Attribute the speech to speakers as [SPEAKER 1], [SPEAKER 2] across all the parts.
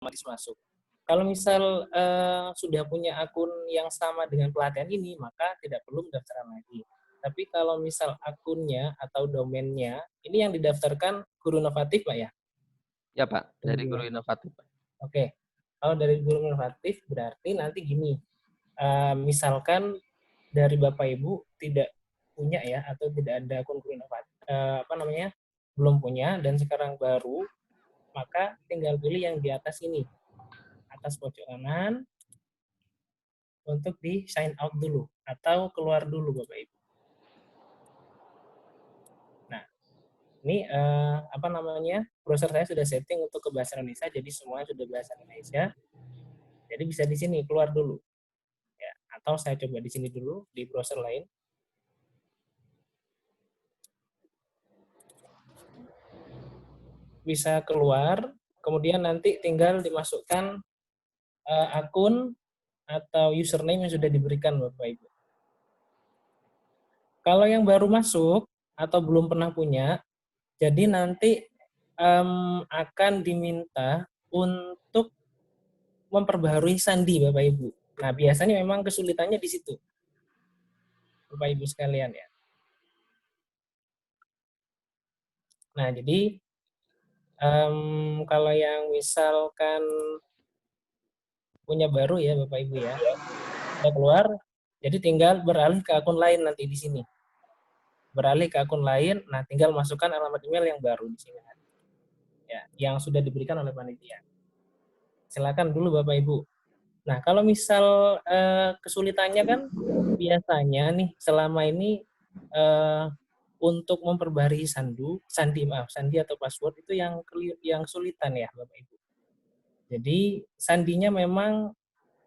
[SPEAKER 1] otomatis masuk. Kalau misal sudah punya akun yang sama dengan pelatihan ini, maka tidak perlu mendaftarkan lagi. Tapi kalau misal akunnya atau domainnya, ini yang didaftarkan Guru Inovatif, Pak ya?
[SPEAKER 2] Ya Pak, dari
[SPEAKER 1] Tunggu
[SPEAKER 2] Guru
[SPEAKER 1] ya.
[SPEAKER 2] Inovatif Pak.
[SPEAKER 1] Oke, kalau dari Guru Inovatif berarti nanti gini, misalkan dari Bapak Ibu tidak punya ya, atau tidak ada akun Guru Inovatif, belum punya dan sekarang baru, maka tinggal pilih yang di atas ini, atas pojok kanan, untuk di sign out dulu atau keluar dulu Bapak Ibu. Nah, ini browser saya sudah setting untuk ke bahasa Indonesia, jadi semuanya sudah bahasa Indonesia. Jadi bisa di sini keluar dulu. Ya, atau saya coba di sini dulu di browser lain. Bisa keluar, kemudian nanti tinggal dimasukkan akun atau username yang sudah diberikan Bapak Ibu. Kalau yang baru masuk atau belum pernah punya, jadi nanti akan diminta untuk memperbaharui sandi Bapak Ibu. Nah, biasanya memang kesulitannya di situ, Bapak Ibu sekalian ya. Nah, jadi kalau yang misalkan punya baru ya Bapak Ibu ya, udah keluar, jadi tinggal beralih ke akun lain nanti di sini. Beralih ke akun lain, nah tinggal masukkan alamat email yang baru di sini. Ya, yang sudah diberikan oleh panitia. Silakan dulu Bapak Ibu. Nah, kalau misal kesulitannya kan biasanya nih selama ini untuk memperbaharui sandi atau password itu yang sulitan ya Bapak Ibu. Jadi sandinya memang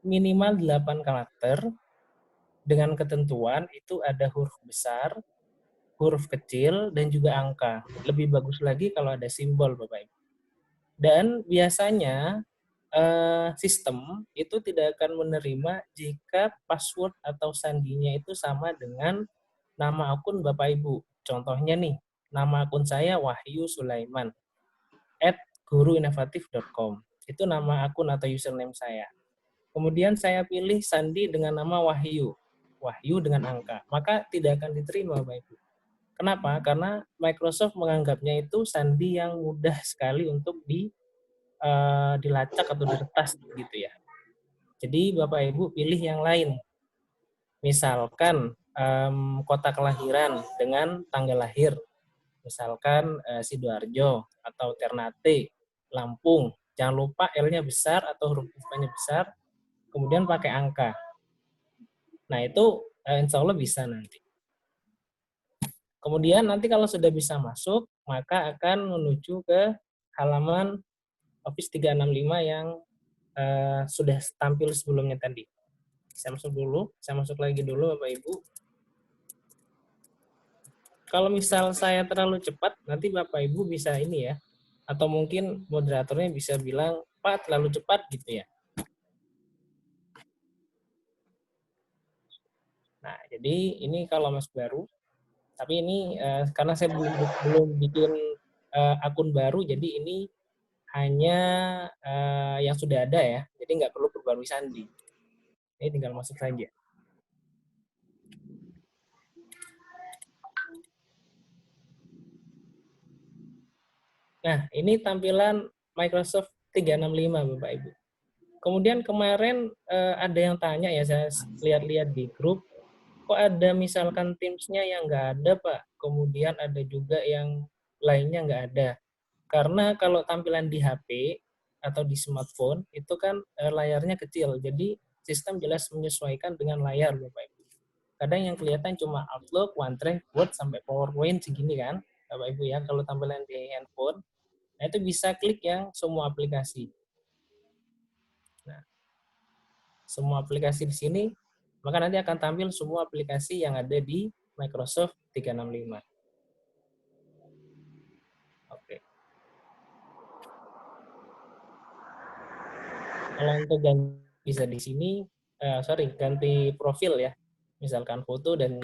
[SPEAKER 1] minimal 8 karakter dengan ketentuan itu ada huruf besar, huruf kecil, dan juga angka. Lebih bagus lagi kalau ada simbol Bapak Ibu. Dan biasanya sistem itu tidak akan menerima jika password atau sandinya itu sama dengan nama akun Bapak Ibu. Contohnya nih, nama akun saya Wahyu Sulaiman @guruinovatif.com. Itu nama akun atau username saya. Kemudian saya pilih sandi dengan nama Wahyu. Wahyu dengan angka. Maka tidak akan diterima Bapak Ibu. Kenapa? Karena Microsoft menganggapnya itu sandi yang mudah sekali untuk dilacak atau diretas gitu ya. Jadi Bapak Ibu pilih yang lain. Misalkan kota kelahiran dengan tanggal lahir. Misalkan Sidoarjo atau Ternate, Lampung. Jangan lupa L-nya besar atau huruf I-nya besar, kemudian pakai angka. Nah itu insya Allah bisa nanti. Kemudian nanti kalau sudah bisa masuk, maka akan menuju ke halaman Office 365 yang sudah tampil sebelumnya tadi. Saya masuk dulu, saya masuk lagi dulu Bapak Ibu. Kalau misal saya terlalu cepat, nanti Bapak Ibu bisa ini ya, atau mungkin moderatornya bisa bilang, Pak terlalu cepat gitu ya. Nah, jadi ini kalau masuk baru, tapi ini karena saya belum bikin akun baru, jadi ini hanya yang sudah ada ya, jadi nggak perlu perbarui sandi. Ini tinggal masuk saja. Nah, ini tampilan Microsoft 365 Bapak Ibu. Kemudian kemarin ada yang tanya ya, saya lihat-lihat di grup, kok ada misalkan Teams-nya yang nggak ada Pak, kemudian ada juga yang lainnya nggak ada. Karena kalau tampilan di HP atau di smartphone, itu kan layarnya kecil, jadi sistem jelas menyesuaikan dengan layar Bapak Ibu. Kadang yang kelihatan cuma Outlook, OneDrive, Word, sampai PowerPoint segini kan, Bapak Ibu ya, kalau tampilan di handphone. Nah, itu bisa klik yang semua aplikasi. Nah, semua aplikasi di sini, maka nanti akan tampil semua aplikasi yang ada di Microsoft 365. Oke. Kalau untuk ganti bisa di sini, ganti profil ya, misalkan foto dan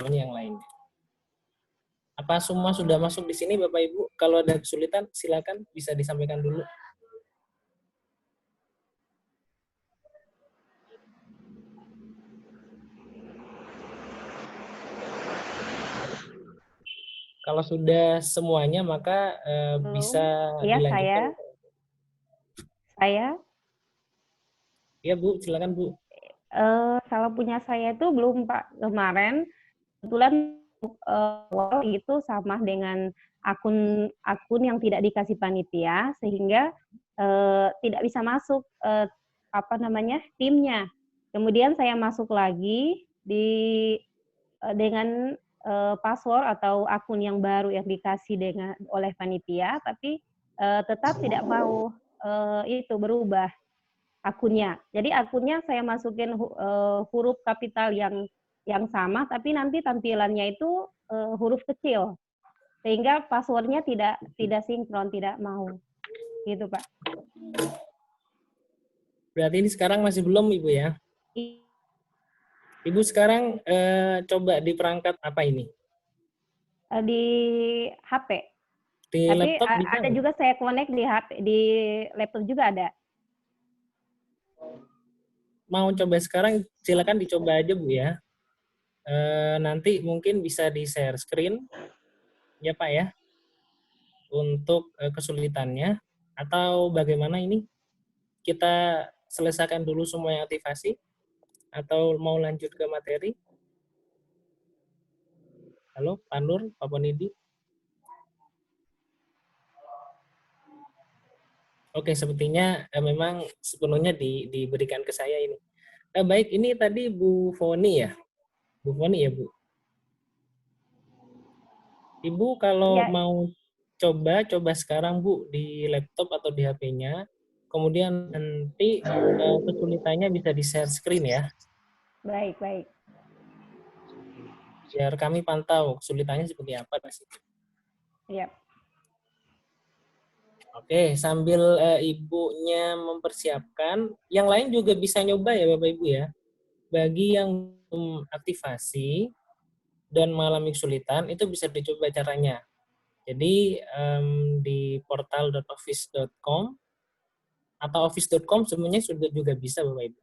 [SPEAKER 1] yang lainnya. Apa semua sudah masuk di sini Bapak Ibu? Kalau ada kesulitan silakan bisa disampaikan dulu. Kalau sudah semuanya, maka bisa
[SPEAKER 2] Iya,
[SPEAKER 1] dilanjutkan.
[SPEAKER 2] saya
[SPEAKER 1] Ya Bu, silakan Bu.
[SPEAKER 2] Salah punya saya itu belum Pak. Kemarin kebetulan awal itu sama dengan akun yang tidak dikasih panitia, sehingga tidak bisa masuk apa namanya timnya. Kemudian saya masuk lagi dengan password atau akun yang baru yang dikasih oleh panitia, tapi tetap tidak mau itu berubah akunnya. Jadi akunnya saya masukin huruf kapital yang sama, tapi nanti tampilannya itu huruf kecil, sehingga passwordnya tidak sinkron, tidak mau, gitu Pak.
[SPEAKER 1] Berarti ini sekarang masih belum Ibu ya? Ibu sekarang coba di perangkat apa ini?
[SPEAKER 2] Di HP.
[SPEAKER 1] Di
[SPEAKER 2] Tapi
[SPEAKER 1] laptop bisa
[SPEAKER 2] ada
[SPEAKER 1] nggak?
[SPEAKER 2] juga saya connect di HP, di laptop juga ada.
[SPEAKER 1] Mau coba sekarang, silakan dicoba aja Bu ya. Nanti mungkin bisa di-share screen, ya Pak ya, untuk kesulitannya. Atau bagaimana ini? Kita selesaikan dulu semua yang aktivasi, atau mau lanjut ke materi? Halo, Pak Nur, Pak Ponidi? Oke, sepertinya memang sepenuhnya diberikan ke saya ini. Baik, ini tadi Bu Foni ya? Bu Foni ya, Bu? Ibu kalau
[SPEAKER 2] Ya,
[SPEAKER 1] mau coba sekarang Bu di laptop atau di HP-nya, kemudian nanti kesulitannya bisa di-share screen ya,
[SPEAKER 2] baik, baik.
[SPEAKER 1] biar kami pantau kesulitannya seperti apa di situ.
[SPEAKER 2] Ya.
[SPEAKER 1] Oke, sambil Ibunya mempersiapkan, yang lain juga bisa nyoba ya Bapak Ibu ya. Bagi yang aktivasi dan mengalami kesulitan, itu bisa dicoba caranya. Jadi di portal.office.com atau office.com semuanya sudah juga bisa Bapak Ibu.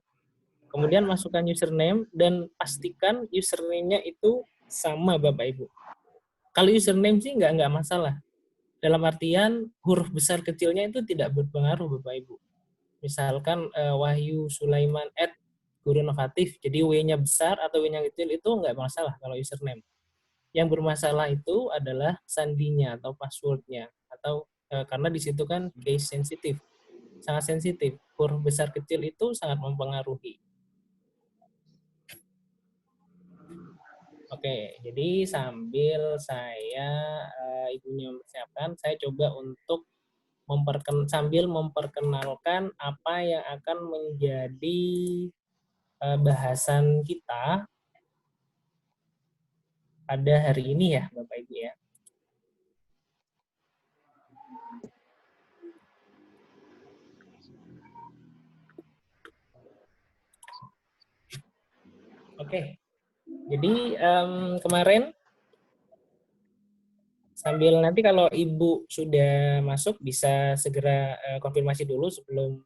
[SPEAKER 1] Kemudian masukkan username dan pastikan username-nya itu sama Bapak Ibu. Kalau username sih nggak masalah. Dalam artian huruf besar kecilnya itu tidak berpengaruh Bapak Ibu. Misalkan Wahyu Sulaiman @guru inovatif, jadi W-nya besar atau W-nya kecil itu nggak masalah kalau username. Yang bermasalah itu adalah sandinya atau passwordnya, atau karena di situ kan case sensitif, sangat sensitif. Huruf besar kecil itu sangat mempengaruhi. Oke, jadi sambil saya Ibunya mempersiapkan, saya coba untuk sambil memperkenalkan apa yang akan menjadi bahasan kita pada hari ini ya, Bapak Ibu ya. Oke, jadi kemarin sambil nanti kalau Ibu sudah masuk bisa segera konfirmasi dulu sebelum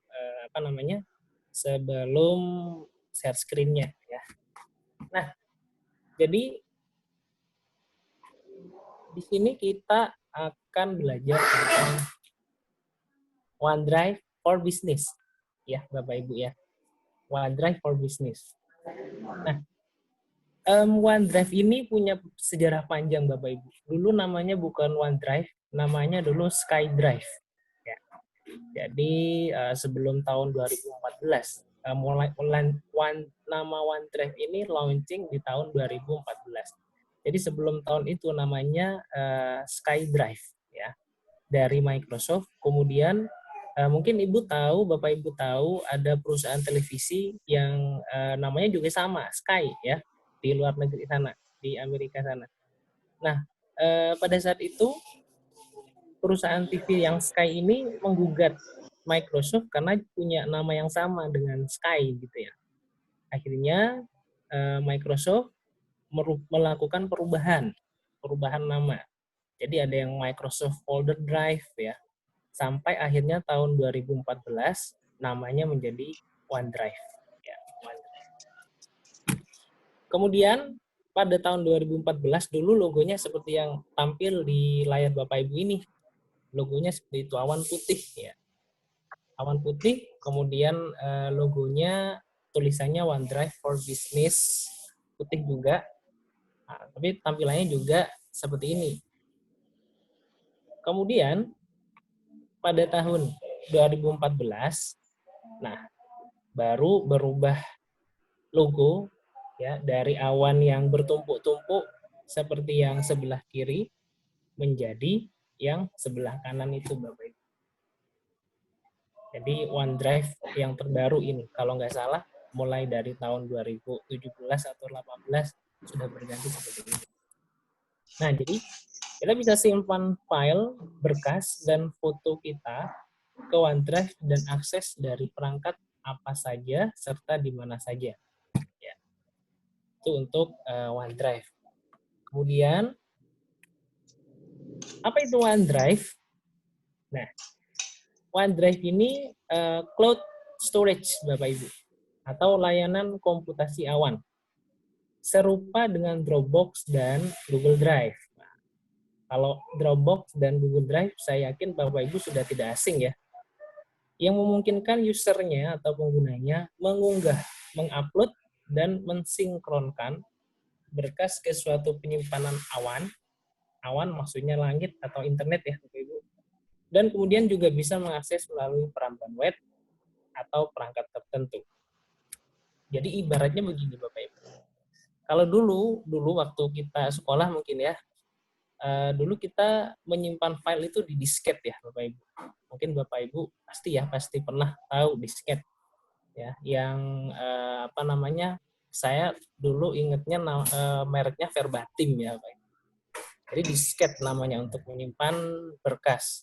[SPEAKER 1] sebelum share screen-nya ya. Nah, jadi di sini kita akan belajar tentang OneDrive for Business ya, Bapak Ibu ya. OneDrive for Business. Nah, OneDrive ini punya sejarah panjang Bapak Ibu. Dulu namanya bukan OneDrive, namanya dulu SkyDrive. Ya. Jadi sebelum tahun 2014, nama OneDrive ini launching di tahun 2014. Jadi sebelum tahun itu namanya SkyDrive ya, dari Microsoft. Kemudian mungkin Ibu tahu, Bapak Ibu tahu ada perusahaan televisi yang namanya juga sama, Sky ya, di luar negeri sana, di Amerika sana. Nah, pada saat itu perusahaan TV yang Sky ini menggugat Microsoft karena punya nama yang sama dengan Sky gitu ya. Akhirnya Microsoft melakukan perubahan nama. Jadi ada yang Microsoft Folder Drive ya. Sampai akhirnya tahun 2014 namanya menjadi OneDrive. Ya, OneDrive. Kemudian pada tahun 2014 dulu logonya seperti yang tampil di layar Bapak Ibu ini. Logonya seperti itu, awan putih ya. Awan putih, kemudian logonya tulisannya OneDrive for Business, putih juga. Nah, tapi tampilannya juga seperti ini. Kemudian pada tahun 2014, nah baru berubah logo ya dari awan yang bertumpuk-tumpuk seperti yang sebelah kiri menjadi yang sebelah kanan itu Bapak Ibu. Jadi OneDrive yang terbaru ini kalau nggak salah mulai dari tahun 2017 atau 2018 sudah berganti seperti ini. Nah, jadi kita bisa simpan file, berkas, dan foto kita ke OneDrive dan akses dari perangkat apa saja serta di mana saja. Ya. Itu untuk OneDrive. Kemudian, apa itu OneDrive? Nah, OneDrive ini cloud storage, Bapak Ibu, atau layanan komputasi awan. Serupa dengan Dropbox dan Google Drive. Nah, kalau Dropbox dan Google Drive, saya yakin Bapak Ibu sudah tidak asing ya. Yang memungkinkan usernya atau penggunanya mengunggah, mengupload, dan mensinkronkan berkas ke suatu penyimpanan awan. Awan maksudnya langit atau internet ya Bapak Ibu. Dan kemudian juga bisa mengakses melalui peramban web atau perangkat tertentu. Jadi ibaratnya begini Bapak Ibu. Kalau dulu waktu kita sekolah mungkin ya, dulu kita menyimpan file itu di disket ya Bapak Ibu. Mungkin Bapak Ibu pasti pernah tahu disket ya, yang apa namanya? Saya dulu ingetnya mereknya Verbatim ya Bapak Ibu. Jadi disket namanya untuk menyimpan berkas.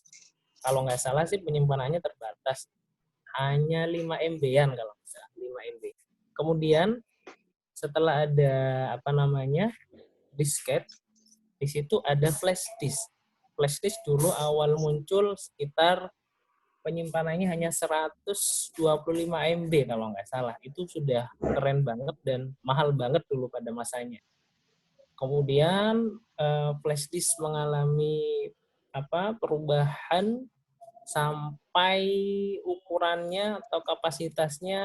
[SPEAKER 1] Kalau nggak salah sih penyimpanannya terbatas, hanya 5 MB-an kalau nggak salah, 5 MB. Kemudian setelah ada apa namanya disket, di situ ada flash disk. Flash disk dulu awal muncul sekitar penyimpanannya hanya 125 MB kalau nggak salah. Itu sudah keren banget dan mahal banget dulu pada masanya. Kemudian flash disk mengalami perubahan sampai ukurannya atau kapasitasnya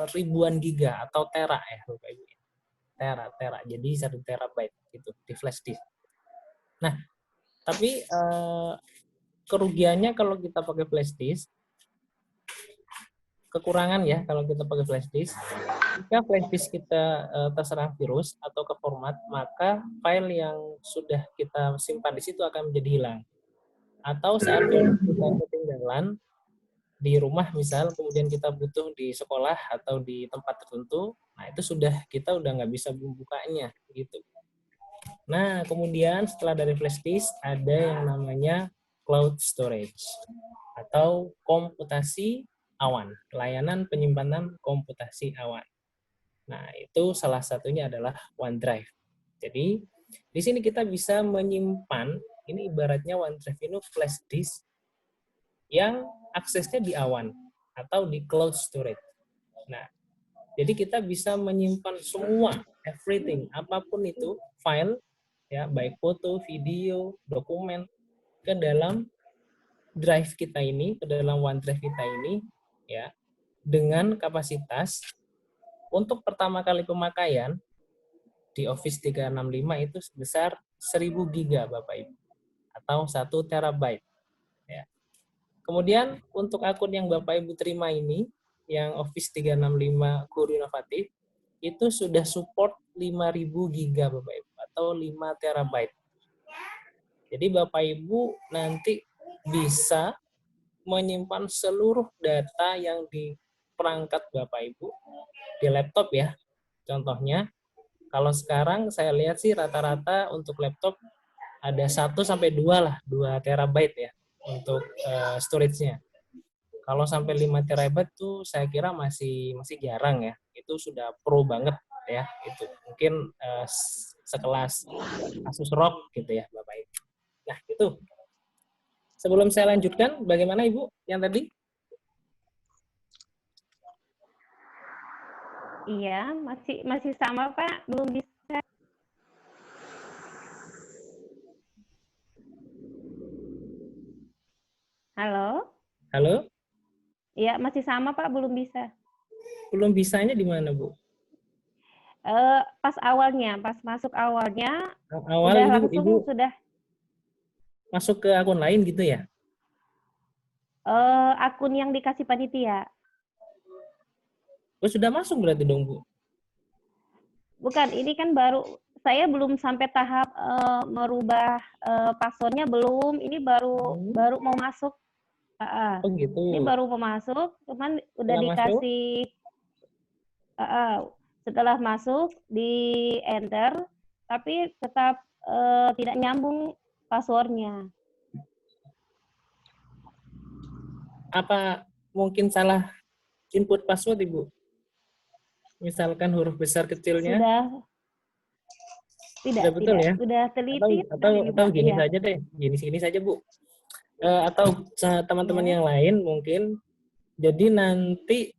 [SPEAKER 1] ribuan giga atau tera ya Bapak Ibu. Tera. Jadi 1 terabyte gitu di flash disk. Nah, tapi kerugiannya kalau kita pakai flash disk, kekurangan ya kalau kita pakai flash disk, jika flash disk kita terserang virus atau ke format, maka file yang sudah kita simpan di situ akan menjadi hilang. Atau saat kita ketinggalan di rumah misal, kemudian kita butuh di sekolah atau di tempat tertentu, nah itu kita udah nggak bisa membukanya gitu. Nah, kemudian setelah dari flash disk ada yang namanya cloud storage atau komputasi awan, layanan penyimpanan komputasi awan. Nah, itu salah satunya adalah OneDrive. Jadi, di sini kita bisa menyimpan, ini ibaratnya OneDrive ini flash disk yang aksesnya di awan atau di cloud storage. Nah, jadi kita bisa menyimpan semua, everything, apapun itu, file, ya baik foto, video, dokumen, ke dalam drive kita ini, ke dalam OneDrive kita ini, ya, dengan kapasitas untuk pertama kali pemakaian di Office 365 itu sebesar 1000 giga Bapak Ibu, atau 1 terabyte. Ya. Kemudian untuk akun yang Bapak Ibu terima ini, yang Office 365 Guru Inovatif, itu sudah support 5000 giga Bapak Ibu, atau 5 terabyte. Jadi Bapak Ibu nanti bisa menyimpan seluruh data yang di perangkat Bapak Ibu di laptop ya. Contohnya, kalau sekarang saya lihat sih rata-rata untuk laptop ada 1 sampai 2 lah, 2 terabyte ya untuk storage-nya. Kalau sampai 5 terabyte tuh saya kira masih jarang ya. Itu sudah pro banget ya itu. Mungkin sekelas Asus ROG gitu ya Bapak Ibu. Nah, itu. Sebelum saya lanjutkan, bagaimana Ibu yang tadi?
[SPEAKER 2] Iya, masih sama Pak, belum bisa
[SPEAKER 1] Halo?
[SPEAKER 2] Iya, masih sama Pak, belum bisa.
[SPEAKER 1] Belum bisanya di mana, Bu?
[SPEAKER 2] Pas awalnya, pas masuk awalnya,
[SPEAKER 1] Awal
[SPEAKER 2] udah
[SPEAKER 1] ini Ibu
[SPEAKER 2] langsung sudah
[SPEAKER 1] masuk ke akun lain gitu ya?
[SPEAKER 2] akun yang dikasih panitia.
[SPEAKER 1] Oh, sudah masuk berarti dong, Bu?
[SPEAKER 2] Bukan, ini kan baru, saya belum sampai tahap merubah passwordnya belum. Ini baru
[SPEAKER 1] Hmm.
[SPEAKER 2] baru mau masuk.
[SPEAKER 1] Oh gitu.
[SPEAKER 2] Ini baru mau masuk, cuman udah
[SPEAKER 1] Setelah masuk,
[SPEAKER 2] dikasih. Setelah masuk di enter, tapi tetap tidak nyambung passwordnya.
[SPEAKER 1] apa mungkin salah input password, Ibu? Misalkan huruf besar kecilnya,
[SPEAKER 2] Sudah
[SPEAKER 1] sudah betul
[SPEAKER 2] tidak,
[SPEAKER 1] ya?
[SPEAKER 2] sudah
[SPEAKER 1] Atau
[SPEAKER 2] teliti
[SPEAKER 1] atau
[SPEAKER 2] ini
[SPEAKER 1] atau
[SPEAKER 2] Pak.
[SPEAKER 1] gini
[SPEAKER 2] Iya,
[SPEAKER 1] saja deh, gini saja, Bu. Atau teman-teman
[SPEAKER 2] ya,
[SPEAKER 1] yang lain mungkin. Jadi nanti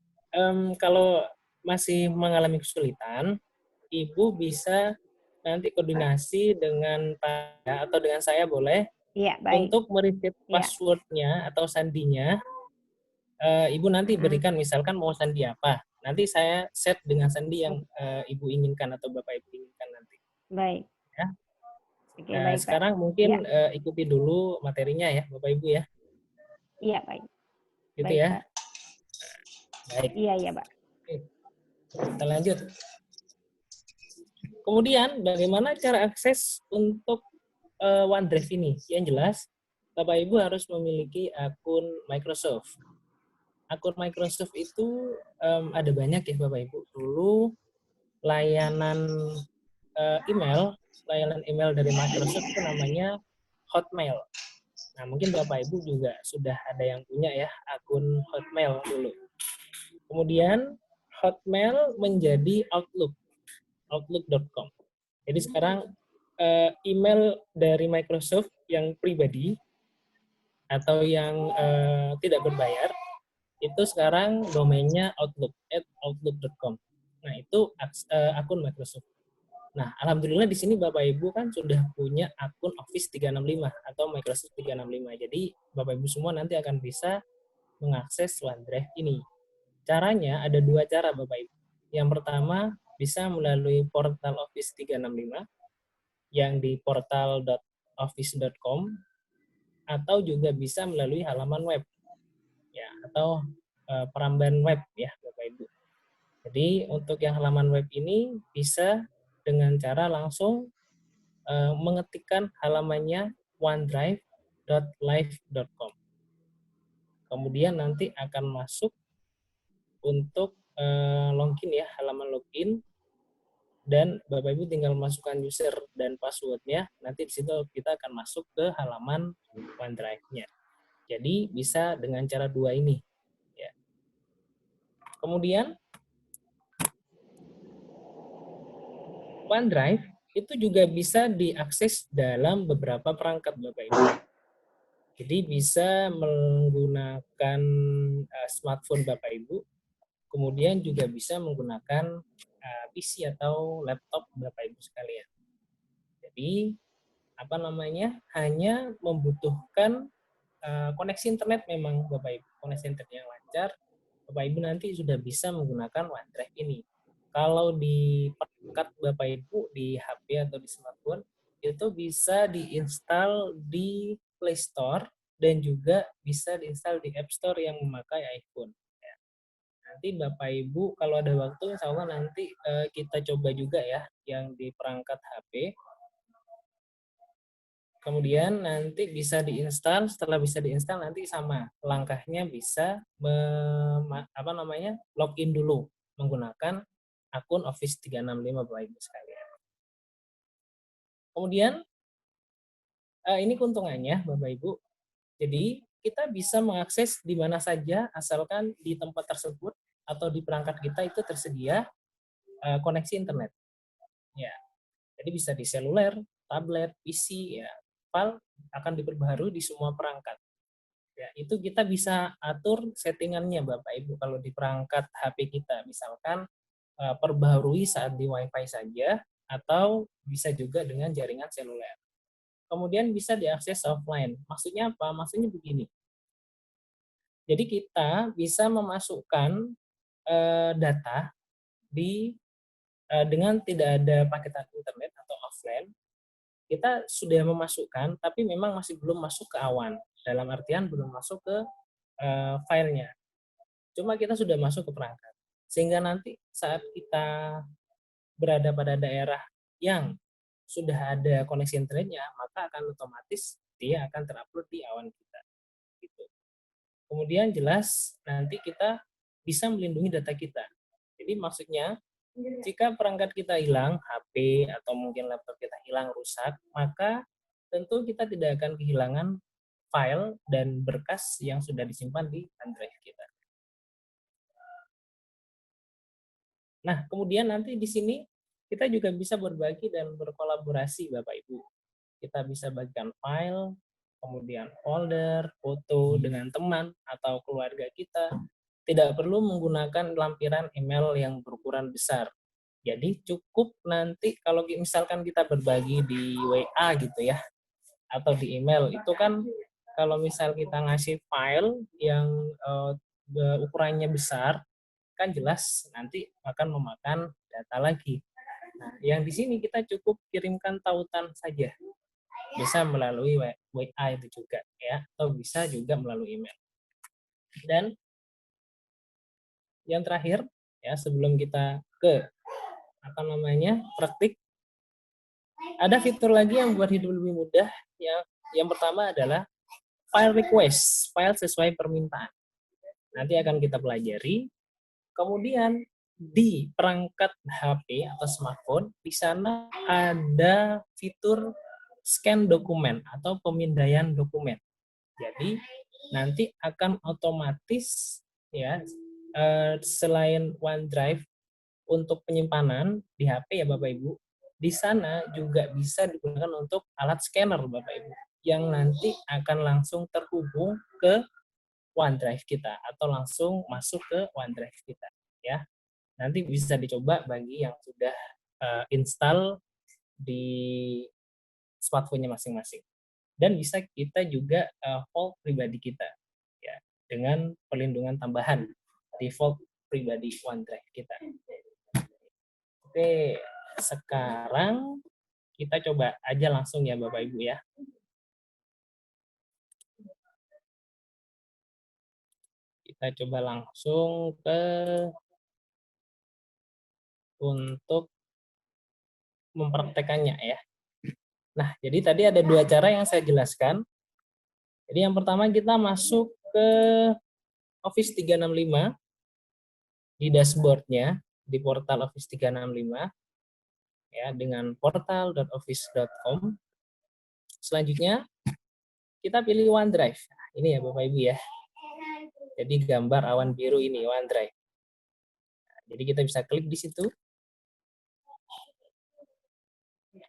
[SPEAKER 1] kalau masih mengalami kesulitan, Ibu bisa nanti koordinasi dengan Pak atau dengan saya boleh
[SPEAKER 2] iya baik,
[SPEAKER 1] untuk mereset
[SPEAKER 2] iya.
[SPEAKER 1] passwordnya atau sandinya. Ibu nanti
[SPEAKER 2] Heeh.
[SPEAKER 1] berikan misalkan mau sandi apa. Nanti saya set dengan sandi yang Ibu inginkan atau Bapak Ibu inginkan nanti.
[SPEAKER 2] Baik,
[SPEAKER 1] Ya.
[SPEAKER 2] oke baik Pak.
[SPEAKER 1] Sekarang
[SPEAKER 2] Iya,
[SPEAKER 1] mungkin ikuti dulu materinya ya Bapak Ibu ya.
[SPEAKER 2] iya baik,
[SPEAKER 1] Gitu
[SPEAKER 2] baik
[SPEAKER 1] ya.
[SPEAKER 2] Pak.
[SPEAKER 1] Baik.
[SPEAKER 2] Iya iya Pak.
[SPEAKER 1] Oke, kita lanjut. Kemudian bagaimana cara akses untuk OneDrive ini? Yang jelas Bapak Ibu harus memiliki akun Microsoft. Akun Microsoft itu ada banyak ya Bapak Ibu. Dulu layanan layanan email dari Microsoft itu namanya Hotmail. Nah, mungkin Bapak Ibu juga sudah ada yang punya ya akun Hotmail dulu. Kemudian Hotmail menjadi Outlook, outlook.com. Jadi sekarang email dari Microsoft yang pribadi atau yang tidak berbayar itu sekarang domainnya Outlook @outlook.com. Nah, itu akun Microsoft. Nah, alhamdulillah di sini Bapak Ibu kan sudah punya akun Office 365 atau Microsoft 365. Jadi Bapak Ibu semua nanti akan bisa mengakses OneDrive ini. Caranya ada dua cara Bapak Ibu. Yang pertama bisa melalui portal Office 365 yang di portal.office.com atau juga bisa melalui halaman web ya atau peramban web ya Bapak Ibu. Jadi untuk yang halaman web ini bisa dengan cara langsung mengetikkan halamannya onedrive.live.com. Kemudian nanti akan masuk untuk login ya, halaman login, dan Bapak Ibu tinggal masukkan user dan passwordnya. Nanti di situ kita akan masuk ke halaman OneDrive-nya. Jadi bisa dengan cara dua ini. Ya. Kemudian OneDrive itu juga bisa diakses dalam beberapa perangkat Bapak Ibu. Jadi bisa menggunakan smartphone Bapak Ibu, kemudian juga bisa menggunakan PC atau laptop Bapak Ibu sekalian. Jadi apa namanya? Hanya membutuhkan koneksi internet memang Bapak Ibu, koneksi internet yang lancar, Bapak Ibu nanti sudah bisa menggunakan OneDrive ini. Kalau di perangkat Bapak Ibu di HP atau di smartphone itu bisa diinstal di Play Store dan juga bisa diinstal di App Store yang memakai iPhone. Ya. Nanti Bapak Ibu kalau ada waktu insya Allah nanti kita coba juga ya yang di perangkat HP. Kemudian nanti bisa diinstal, setelah bisa diinstal nanti sama langkahnya bisa login dulu menggunakan akun Office 365 Bapak Ibu sekalian. Kemudian ini keuntungannya Bapak Ibu. Jadi kita bisa mengakses di mana saja asalkan di tempat tersebut atau di perangkat kita itu tersedia koneksi internet. Ya, jadi bisa di seluler, tablet, PC ya, file akan diperbaharui di semua perangkat. Ya, itu kita bisa atur settingannya Bapak Ibu kalau di perangkat HP kita. Misalkan perbaharui saat di WiFi saja atau bisa juga dengan jaringan seluler. Kemudian bisa diakses offline. Maksudnya apa? Maksudnya begini. Jadi kita bisa memasukkan data dengan tidak ada paketan internet atau offline. Kita sudah memasukkan, tapi memang masih belum masuk ke awan. Dalam artian belum masuk ke filenya. Cuma kita sudah masuk ke perangkat. Sehingga nanti saat kita berada pada daerah yang sudah ada koneksi internetnya, maka akan otomatis dia akan terupload di awan kita. Gitu. Kemudian jelas nanti kita bisa melindungi data kita. Jadi maksudnya jika perangkat kita hilang, HP atau mungkin laptop kita hilang, rusak, maka tentu kita tidak akan kehilangan file dan berkas yang sudah disimpan di OneDrive kita. Nah, kemudian nanti di sini kita juga bisa berbagi dan berkolaborasi, Bapak Ibu. Kita bisa bagikan file, kemudian folder, foto dengan teman atau keluarga kita. Tidak perlu menggunakan lampiran email yang berukuran besar. Jadi cukup nanti kalau misalkan kita berbagi di WA gitu ya, atau di email, itu kan kalau misal kita ngasih file yang ukurannya besar, kan jelas nanti akan memakan data lagi. Nah, yang di sini kita cukup kirimkan tautan saja. Bisa melalui WA itu juga ya, atau bisa juga melalui email. Dan yang terakhir ya, sebelum kita ke praktik, ada fitur lagi yang buat hidup lebih mudah. Yang pertama adalah file request, file sesuai permintaan. Nanti akan kita pelajari. Kemudian di perangkat HP atau smartphone, di sana ada fitur scan dokumen atau pemindaian dokumen. Jadi nanti akan otomatis ya, selain OneDrive untuk penyimpanan di HP ya Bapak Ibu, di sana juga bisa digunakan untuk alat scanner Bapak Ibu, yang nanti akan langsung terhubung ke OneDrive kita atau langsung masuk ke OneDrive kita ya. Nanti bisa dicoba bagi yang sudah install di smartphone-nya masing-masing. Dan bisa kita juga vault pribadi kita ya, dengan perlindungan tambahan di vault pribadi OneDrive kita. Oke, sekarang kita coba aja langsung ya Bapak Ibu ya. Kita coba langsung untuk mempraktekannya ya. Nah, jadi tadi ada dua cara yang saya jelaskan. Jadi yang pertama kita masuk ke Office 365 di dashboardnya, di portal Office 365 ya, dengan portal.office.com. Selanjutnya kita pilih OneDrive. Nah, ini ya Bapak Ibu ya. Jadi gambar awan biru ini OneDrive. Nah, jadi kita bisa klik di situ.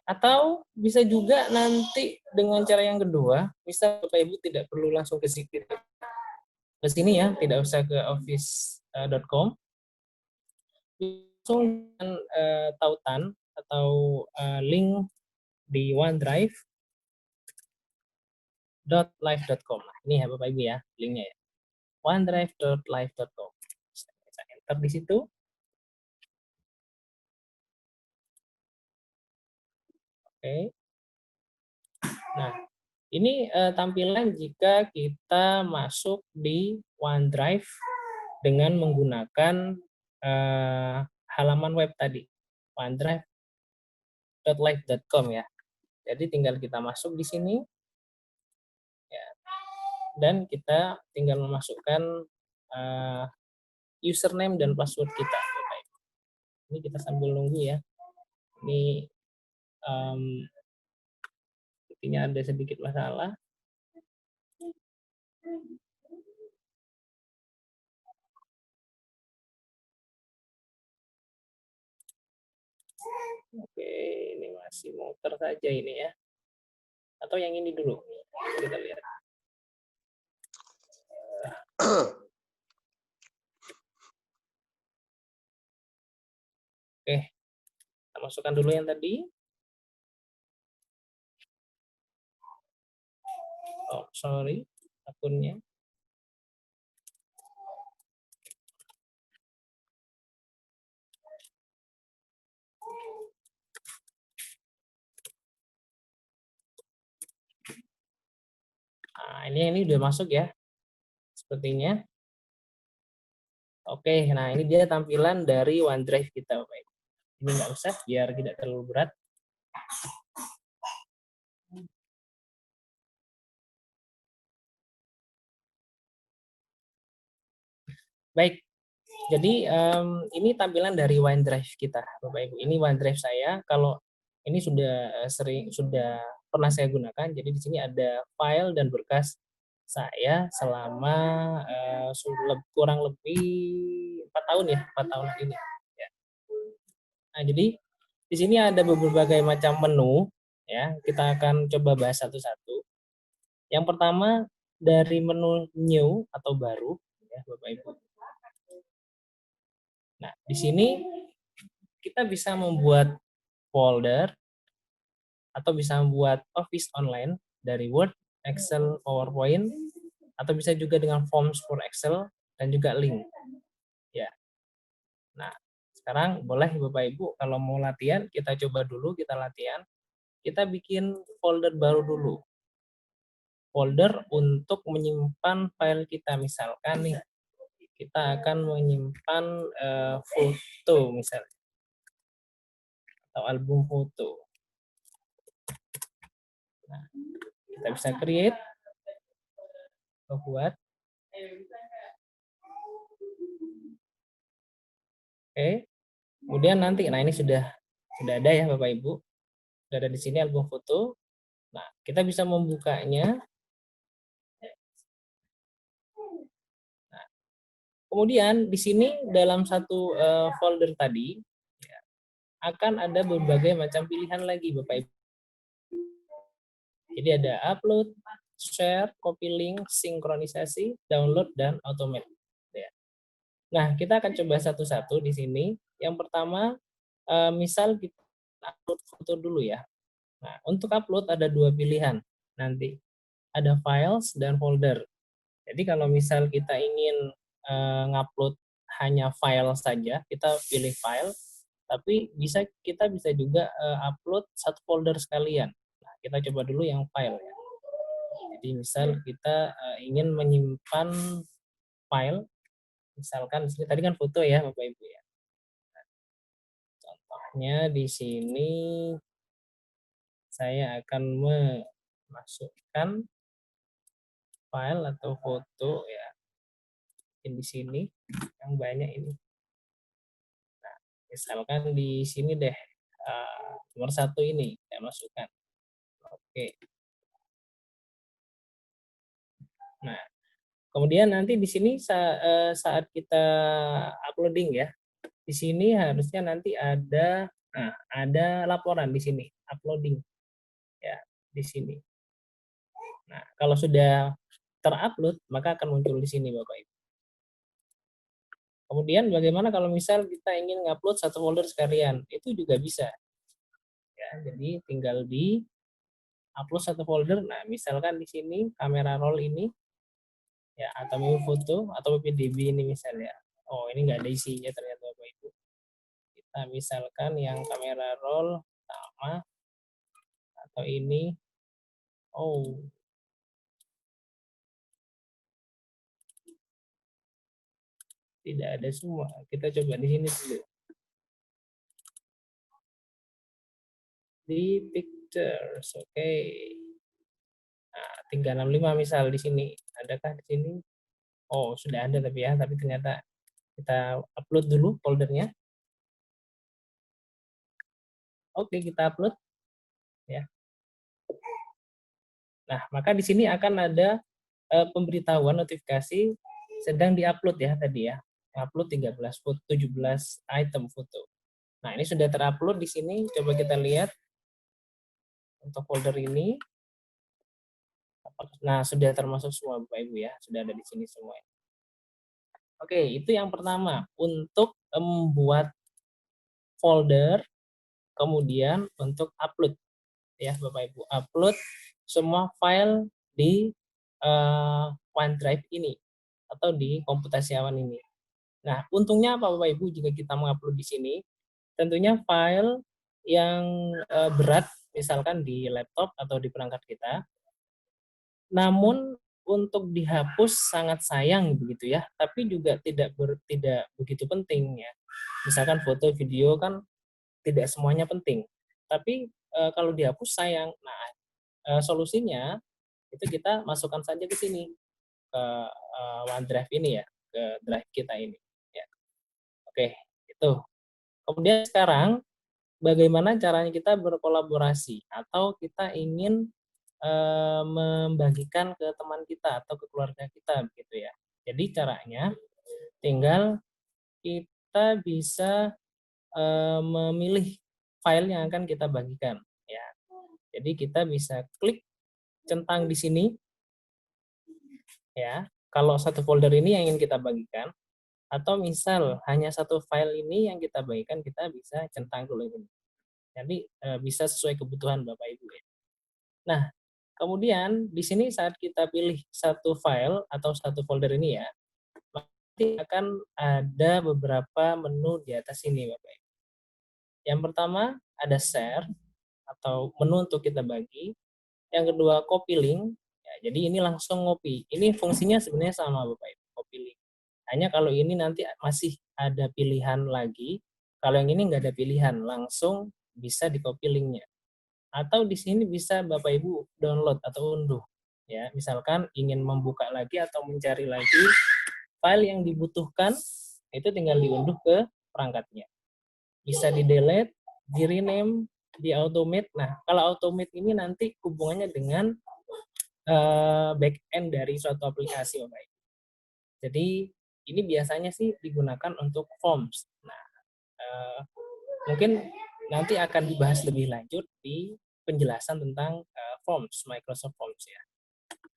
[SPEAKER 1] Atau bisa juga nanti dengan cara yang kedua, bisa Bapak Ibu tidak perlu langsung ke sini ya, tidak usah ke office.com. Langsung dengan tautan atau link di OneDrive.live.com. Nah, ini ya Bapak Ibu ya, linknya ya. OneDrive.live.com. Bisa enter di situ. Oke. Nah, ini tampilan jika kita masuk di OneDrive dengan menggunakan halaman web tadi, OneDrive.live.com ya. Jadi tinggal kita masuk di sini, ya, dan kita tinggal memasukkan username dan password kita. Ini kita sambil nunggu ya. Ini sepertinya ada sedikit masalah. Oke, ini masih muter saja ini ya. Atau yang ini dulu. Kita lihat. Oke, kita masukkan dulu yang tadi. Oh, sorry, akunnya. Nah, ini udah masuk ya, sepertinya. Oke, nah ini dia tampilan dari OneDrive kita, Bapak Ibu. Ini nggak usah, biar tidak terlalu berat. Baik, jadi ini tampilan dari OneDrive kita, Bapak Ibu. Ini OneDrive saya. Kalau ini sudah pernah saya gunakan. Jadi di sini ada file dan berkas saya selama kurang lebih 4 tahun ya, 4 tahun ini. Ya. Nah, jadi di sini ada berbagai macam menu. Ya, kita akan coba bahas satu-satu. Yang pertama dari menu new atau baru, ya Bapak Ibu. Nah, di sini kita bisa membuat folder atau bisa membuat Office online dari Word, Excel, PowerPoint, atau bisa juga dengan Forms for Excel dan juga link. Ya. Nah, sekarang boleh Bapak Ibu kalau mau latihan, kita coba dulu, kita latihan. Kita bikin folder baru dulu. Folder untuk menyimpan file kita, misalkan nih kita akan menyimpan foto misalnya atau album foto. Nah, kita bisa create, buat. Oke. Kemudian nanti, nah ini sudah ada ya Bapak Ibu. Sudah ada di sini album foto. Nah, kita bisa membukanya. Nah, kemudian di sini dalam satu folder tadi ya, akan ada berbagai macam pilihan lagi Bapak Ibu. Jadi ada upload, share, copy link, sinkronisasi, download, dan automate. Ya. Nah, kita akan coba satu-satu di sini. Yang pertama, misal kita upload foto dulu ya. Nah, untuk upload ada dua pilihan nanti. Ada files dan folder. Jadi kalau misal kita ingin ngupload hanya file saja, kita pilih file, tapi kita bisa juga upload satu folder sekalian. Nah, kita coba dulu yang file ya. Jadi misal kita ingin menyimpan file, misalkan di sini tadi kan foto ya Bapak Ibu ya. Contohnya di sini saya akan memasukkan file atau foto ya. Di sini yang banyak ini. Nah, misalkan di sini deh nomor 1 ini saya masukkan. Oke. Nah, kemudian nanti di sini saat kita uploading ya, di sini harusnya nanti ada laporan di sini uploading ya di sini. Nah, kalau sudah terupload maka akan muncul di sini Bapak Ibu. Kemudian bagaimana kalau misal kita ingin ngupload satu folder sekalian? Itu juga bisa. Ya, jadi tinggal di upload satu folder. Nah, misalkan di sini kamera roll ini ya atau mau foto atau PDB ini misalnya. Oh, ini nggak ada isinya ternyata Bapak Ibu. Kita misalkan yang kamera roll sama atau ini. Oh, tidak ada semua. Kita coba di sini dulu. Di pictures, oke. Nah, 365 misal di sini. Adakah di sini? Oh, sudah ada tapi ya, tapi ternyata kita upload dulu foldernya. Oke, kita upload ya. Nah, maka di sini akan ada pemberitahuan notifikasi sedang diupload ya tadi ya. Upload 13 foto, 17 item foto. Nah, ini sudah terupload di sini. Coba kita lihat untuk folder ini. Nah, sudah termasuk semua Bapak Ibu ya, sudah ada di sini semua. Oke, itu yang pertama untuk membuat folder, kemudian untuk upload ya Bapak Ibu, upload semua file di OneDrive ini atau di Komputasi Awan ini. Nah, untungnya apa Bapak Ibu jika kita mengupload di sini? Tentunya file yang berat, misalkan di laptop atau di perangkat kita, namun untuk dihapus sangat sayang begitu ya, tapi juga tidak begitu penting ya. Misalkan foto, video kan tidak semuanya penting, tapi kalau dihapus sayang. Nah, solusinya itu kita masukkan saja ke sini, ke OneDrive ini ya, ke drive kita ini. Ya. Oke, itu. Kemudian sekarang bagaimana caranya kita berkolaborasi atau kita ingin membagikan ke teman kita atau ke keluarga kita begitu ya. Jadi caranya tinggal kita bisa memilih file yang akan kita bagikan ya. Jadi kita bisa klik centang di sini ya. Kalau satu folder ini yang ingin kita bagikan, atau misal hanya satu file ini yang kita bagikan, kita bisa centang dulu ini. Jadi bisa sesuai kebutuhan Bapak Ibu ya. Nah, kemudian di sini saat kita pilih satu file atau satu folder ini ya, nanti akan ada beberapa menu di atas ini Bapak Ibu. Yang pertama ada share atau menu untuk kita bagi. Yang kedua copy link. Ya, jadi ini langsung ngopi. Ini fungsinya sebenarnya sama Bapak Ibu, copy link. Hanya kalau ini nanti masih ada pilihan lagi. Kalau yang ini nggak ada pilihan, langsung bisa di copy linknya. Atau di sini bisa Bapak Ibu download atau unduh. Ya, misalkan ingin membuka lagi atau mencari lagi file yang dibutuhkan, itu tinggal diunduh ke perangkatnya. Bisa di-delete, di-rename, di-automate. Nah, kalau automate ini nanti hubungannya dengan back-end dari suatu aplikasi, Bapak Ibu. Jadi, ini biasanya sih digunakan untuk forms. Nah, mungkin nanti akan dibahas lebih lanjut di penjelasan tentang forms, Microsoft Forms ya.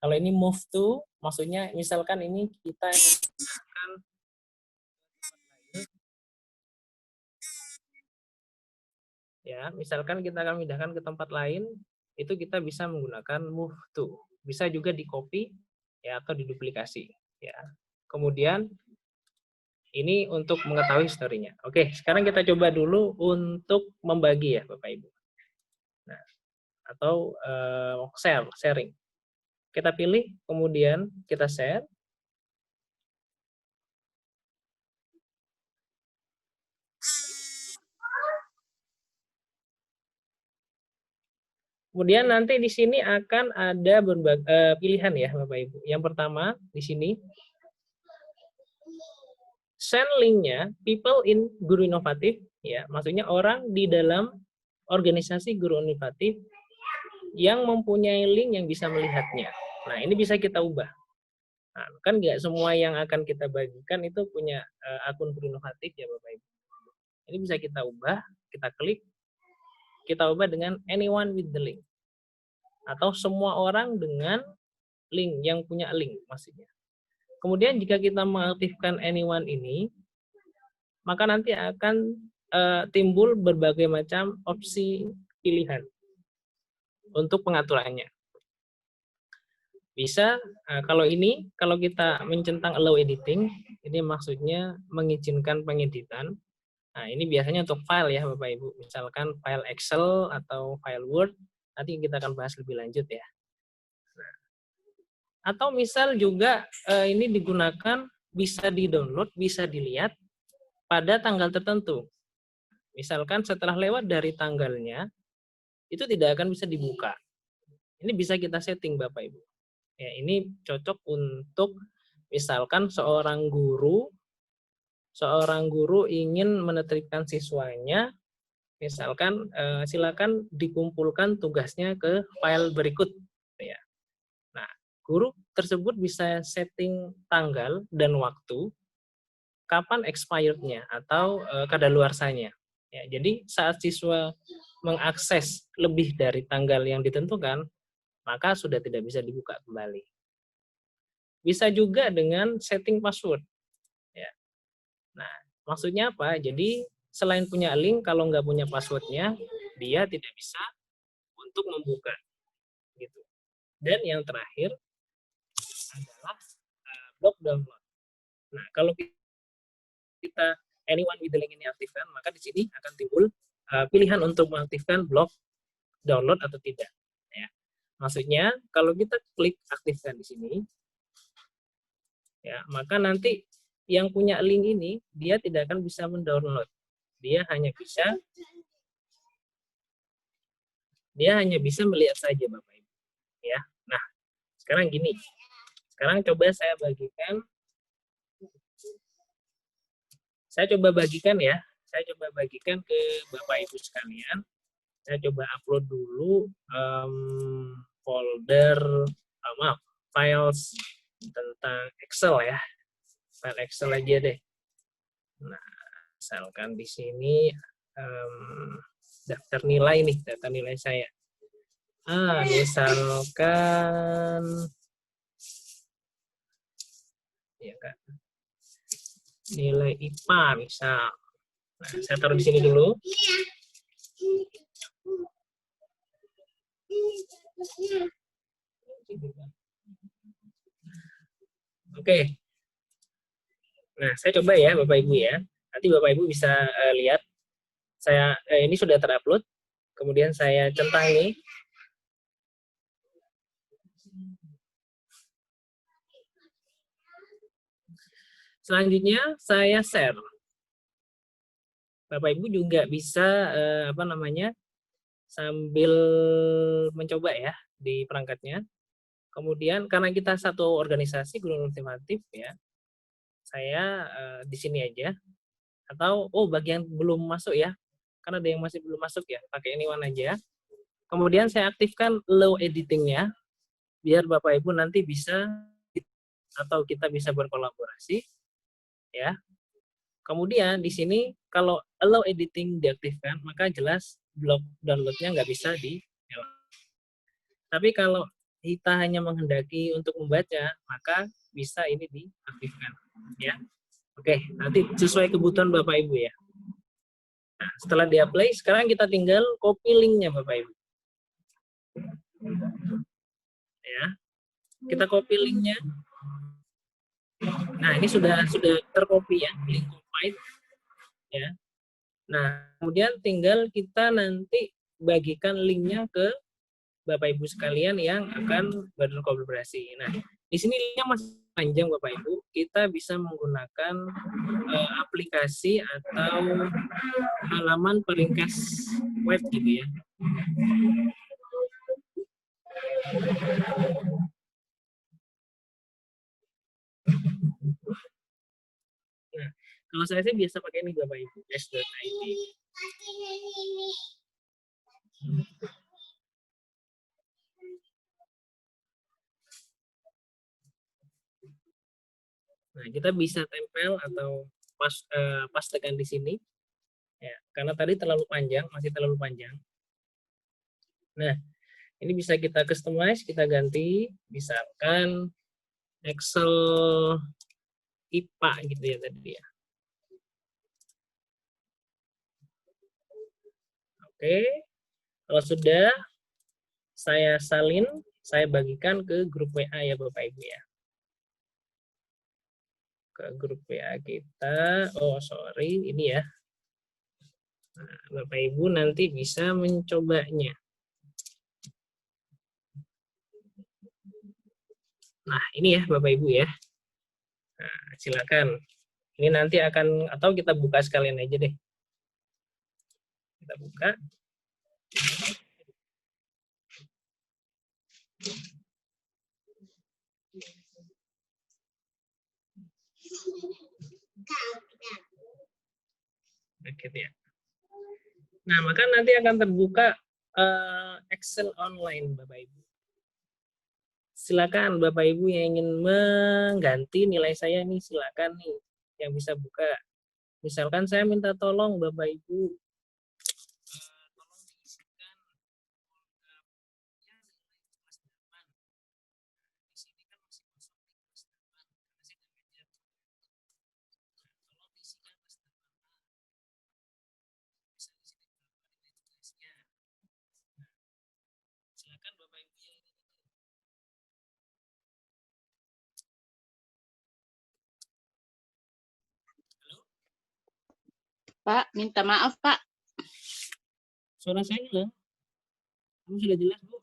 [SPEAKER 1] Kalau ini move to, maksudnya misalkan ini kita akan ya, misalkan kita akan pindahkan ke tempat lain, itu kita bisa menggunakan move to. Bisa juga di copy ya atau diduplikasi ya. Kemudian ini untuk mengetahui historinya. Oke, sekarang kita coba dulu untuk membagi ya Bapak Ibu. Nah, atau sharing. Kita pilih, kemudian kita share. Kemudian nanti di sini akan ada berbagai pilihan ya Bapak Ibu. Yang pertama di sini send link-nya people in Guru Inovatif ya, maksudnya orang di dalam organisasi Guru Inovatif yang mempunyai link yang bisa melihatnya. Nah, ini bisa kita ubah. Nah, kan nggak semua yang akan kita bagikan itu punya akun Guru Inovatif ya Bapak Ibu. Ini bisa kita ubah, kita klik, kita ubah dengan anyone with the link. Atau semua orang dengan link, yang punya link maksudnya. Kemudian jika kita mengaktifkan anyone ini, maka nanti akan timbul berbagai macam opsi pilihan untuk pengaturannya. Bisa, kalau ini, kalau kita mencentang allow editing, ini maksudnya mengizinkan pengeditan. Nah, ini biasanya untuk file ya Bapak Ibu. Misalkan file Excel atau file Word, nanti kita akan bahas lebih lanjut ya. Nah, atau misal juga ini digunakan bisa di-download, bisa dilihat pada tanggal tertentu. Misalkan setelah lewat dari tanggalnya, itu tidak akan bisa dibuka. Ini bisa kita setting Bapak Ibu. Ya, ini cocok untuk misalkan seorang guru ingin menertibkan siswanya, misalkan silakan dikumpulkan tugasnya ke file berikut ya. Nah, guru tersebut bisa setting tanggal dan waktu kapan expired-nya atau kadaluarsanya. Ya, jadi saat siswa mengakses lebih dari tanggal yang ditentukan, maka sudah tidak bisa dibuka kembali. Bisa juga dengan setting password. Ya. Nah, maksudnya apa? Jadi selain punya link, kalau nggak punya passwordnya, dia tidak bisa untuk membuka. Gitu. Dan yang terakhir adalah block download. Nah, kalau kita anyone with the link ini aktifkan, maka di sini akan timbul pilihan untuk mengaktifkan block download atau tidak. Ya. Maksudnya kalau kita klik aktifkan di sini, ya maka nanti yang punya link ini dia tidak akan bisa mendownload. Dia hanya bisa melihat saja Bapak Ibu. Ya. Nah, sekarang gini. Sekarang coba saya bagikan. Saya coba bagikan ya. Saya coba bagikan ke Bapak Ibu sekalian. Saya coba upload dulu folder files tentang Excel ya. File Excel aja deh. Nah, misalkan di sini daftar nilai nih, daftar nilai saya. Misalkan ya kan, nilai IPA misal. Nah, saya taruh di sini dulu. Oke. Nah, saya coba ya Bapak Ibu ya. Nanti Bapak Ibu bisa lihat. Saya ini sudah terupload. Kemudian saya centangi. Selanjutnya saya share. Bapak Ibu juga bisa sambil mencoba ya di perangkatnya. Kemudian karena kita satu organisasi guru ultimatif ya, saya di sini aja. Atau bagian belum masuk ya, karena ada yang masih belum masuk ya, pakai anyone aja. Kemudian saya aktifkan low editingnya, biar Bapak Ibu nanti bisa atau kita bisa berkolaborasi ya. Kemudian di sini kalau allow editing diaktifkan, maka jelas blok downloadnya nggak bisa dinyalakan. Tapi kalau kita hanya menghendaki untuk membaca, maka bisa ini diaktifkan ya. Oke, nanti sesuai kebutuhan Bapak Ibu ya. Nah, setelah di-apply, sekarang kita tinggal copy linknya Bapak Ibu. Ya, kita copy linknya. Nah, ini sudah tercopy ya, link copied ya. Nah, kemudian tinggal kita nanti bagikan linknya ke Bapak Ibu sekalian yang akan berkolaborasi. Nah, di sini linknya masih panjang Bapak Ibu. Kita bisa menggunakan aplikasi atau halaman peringkas web gitu ya. Nah, kalau saya sih biasa pakai ini Bapak Ibu, s.id. Nah, kita bisa tempel atau pastekan di sini. Ya, karena tadi terlalu panjang, masih terlalu panjang. Nah, ini bisa kita customize, kita ganti, misalkan Excel IPA gitu ya tadi ya. Oke, kalau sudah saya salin, saya bagikan ke grup WA ya Bapak Ibu ya. Ke grup WA kita, ini ya. Nah, Bapak Ibu nanti bisa mencobanya. Nah, ini ya Bapak Ibu ya. Nah, silakan. Ini nanti akan, atau kita buka sekalian aja deh. Kita buka. Gitu ya. Nah, maka nanti akan terbuka Excel online Bapak Ibu. Silakan Bapak Ibu yang ingin mengganti nilai saya nih, silakan nih yang bisa buka. Misalkan saya minta tolong Bapak Ibu silakan Bapak Ibu yang
[SPEAKER 3] Pak, minta maaf Pak.
[SPEAKER 1] suara saya hilang. Kamu sudah jelas Bu?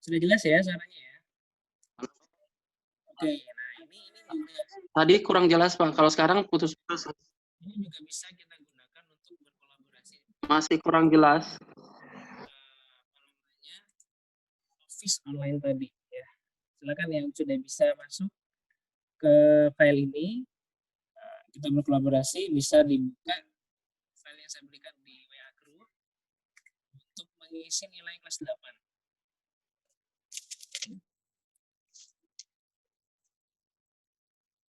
[SPEAKER 1] Sudah jelas ya suaranya ya? Oke, nah ini juga
[SPEAKER 3] Tadi kurang jelas, Pak. Kalau sekarang putus-putus.
[SPEAKER 1] ini juga bisa kita gunakan untuk berkolaborasi
[SPEAKER 3] Masih kurang jelas.
[SPEAKER 1] apa namanya office online tadi ya. Silakan yang sudah bisa masuk ke file ini kita berkolaborasi bisa dibuka file yang saya berikan di WA Group untuk mengisi nilai kelas 8.